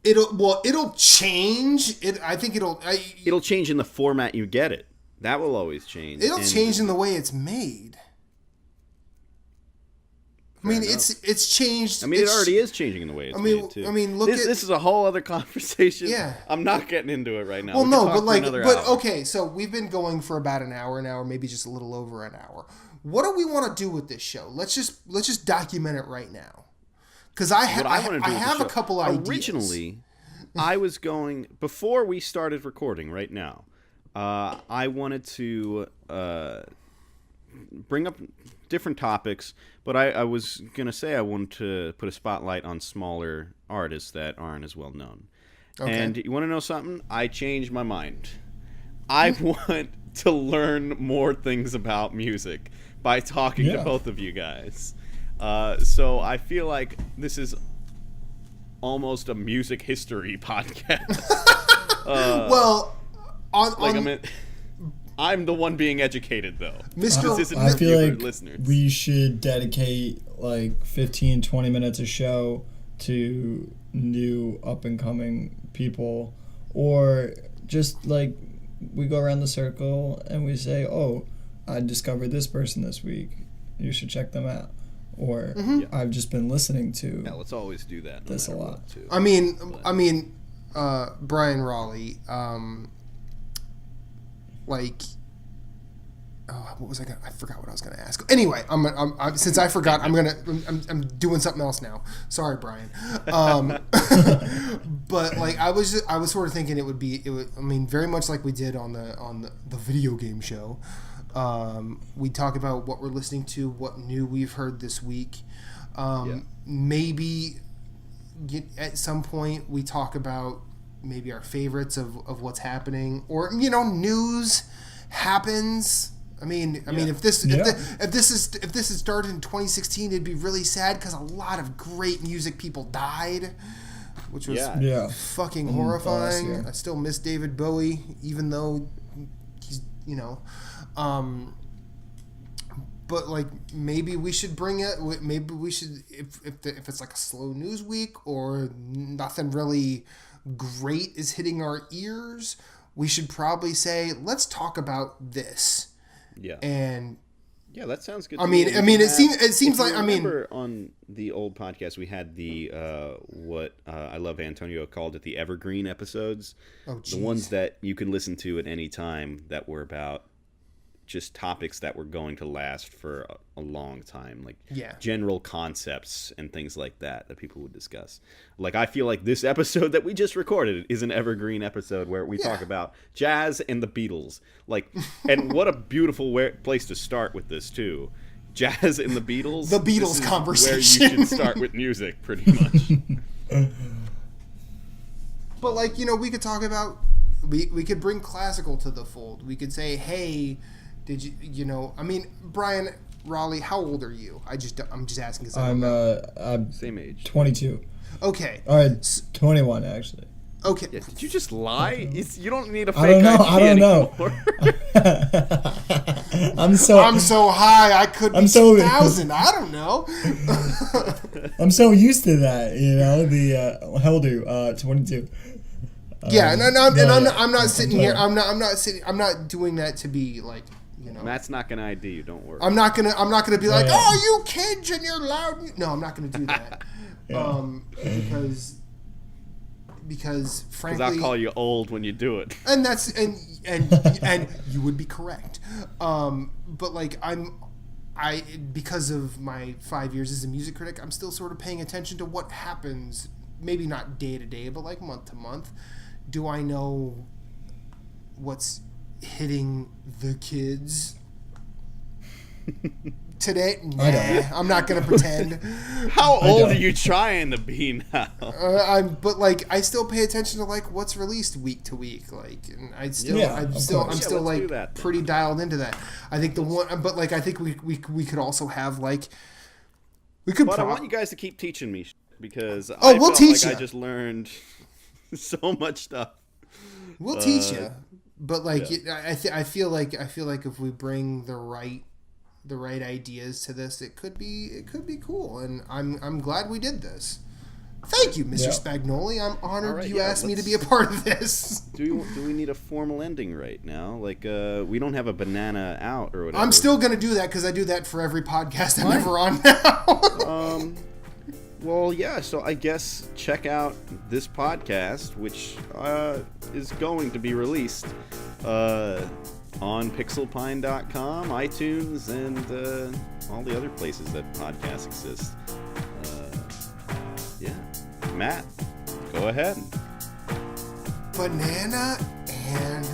[SPEAKER 2] It'll change. I think
[SPEAKER 1] it'll change in the format you get it. That will always change.
[SPEAKER 2] It'll change in the way it's made. I mean, it's changed.
[SPEAKER 1] I mean, it already is changing in the way it's made too.
[SPEAKER 2] I mean,
[SPEAKER 1] this is a whole other conversation.
[SPEAKER 2] Yeah,
[SPEAKER 1] I'm not getting into it right now.
[SPEAKER 2] Well, no, but okay. So we've been going for about an hour now, or maybe just a little over an hour. What do we want to do with this show? Let's just document it right now. Because I have a couple ideas.
[SPEAKER 1] Originally, I was going, before we started recording right now, I wanted to bring up different topics, but I was going to say I wanted to put a spotlight on smaller artists that aren't as well known. Okay. And you want to know something? I changed my mind. I want to learn more things about music by talking to both of you guys. So I feel like this is almost a music history podcast.
[SPEAKER 2] Well,
[SPEAKER 1] I'm the one being educated, though.
[SPEAKER 3] I feel like
[SPEAKER 1] listeners.
[SPEAKER 3] we should dedicate like 15, 20 minutes a show to new up-and-coming people, or just like we go around the circle and we say, oh, I discovered this person this week. You should check them out. Or I've just been listening to.
[SPEAKER 1] Yeah, let's always do that.
[SPEAKER 3] This a lot.
[SPEAKER 1] Too.
[SPEAKER 2] I mean, Brian Raleigh, what was I gonna? I forgot what I was gonna ask. Anyway, since I forgot, I'm doing something else now. Sorry, Brian. But like I was sort of thinking it would. I mean, very much like we did on the video game show. We talk about what we're listening to, what new we've heard this week. Maybe at some point we talk about maybe our favorites of what's happening, or news happens. I mean, if this is started in 2016, it'd be really sad because a lot of great music people died, which was fucking horrifying. I still miss David Bowie, even though he's but like maybe we should bring it. Maybe we should if it's like a slow news week or nothing really great is hitting our ears, we should probably say let's talk about this.
[SPEAKER 1] Yeah.
[SPEAKER 2] And
[SPEAKER 1] yeah, that sounds good.
[SPEAKER 2] It seems like
[SPEAKER 1] on the old podcast we had the what I Love Antonio called it the evergreen episodes.
[SPEAKER 2] Oh, geez.
[SPEAKER 1] The ones that you could listen to at any time that were about just topics that were going to last for a long time, like general concepts and things like that people would discuss. Like I feel like this episode that we just recorded is an evergreen episode where we talk about jazz and the Beatles. Like, and what a beautiful place to start with this too. Jazz and the Beatles.
[SPEAKER 2] The Beatles conversation.
[SPEAKER 1] Where you should start with music, pretty much.
[SPEAKER 2] But like we could talk about we could bring classical to the fold. We could say, hey. Did you Brian Raleigh, how old are you? I'm just asking because
[SPEAKER 3] I'm
[SPEAKER 1] same age.
[SPEAKER 3] 22.
[SPEAKER 2] Okay.
[SPEAKER 3] All right, 21 actually.
[SPEAKER 2] Okay.
[SPEAKER 1] Yeah, did you just lie? You don't need a fake
[SPEAKER 3] I don't know. I'm so
[SPEAKER 2] high. I could be 2,000. I don't know.
[SPEAKER 3] I'm so used to that, the how old are you? 22.
[SPEAKER 2] I'm not sitting here. I'm not doing that to be like.
[SPEAKER 1] Matt's not gonna ID you. Don't worry.
[SPEAKER 2] I'm not gonna be like, oh, you kids and you're loud. No, I'm not gonna do that. Because frankly,
[SPEAKER 1] I'll call you old when you do it.
[SPEAKER 2] And that's and you would be correct. But like because of my 5 years as a music critic, I'm still sort of paying attention to what happens. Maybe not day to day, but like month to month. Do I know what's hitting the kids today? Nah, I'm not gonna pretend.
[SPEAKER 1] How old are you trying to be now?
[SPEAKER 2] But like I still pay attention to like what's released week to week. Like, and I'm still like pretty dialed into that. I think I think we could also have like we could.
[SPEAKER 1] But I want you guys to keep teaching me because
[SPEAKER 2] we'll teach you.
[SPEAKER 1] I just learned so much stuff.
[SPEAKER 2] We'll teach you. But like I feel like if we bring the right ideas to this, it could be cool, and I'm glad we did this. Thank you, Mr. Spagnoli. I'm honored you asked me to be a part of this.
[SPEAKER 1] Do we need a formal ending right now? Like we don't have a banana out or whatever.
[SPEAKER 2] I'm still gonna do that because I do that for every podcast I'm ever on now.
[SPEAKER 1] Well, yeah, so I guess check out this podcast, which is going to be released on pixelpine.com, iTunes, and all the other places that podcasts exist. Matt, go ahead.
[SPEAKER 2] Banana and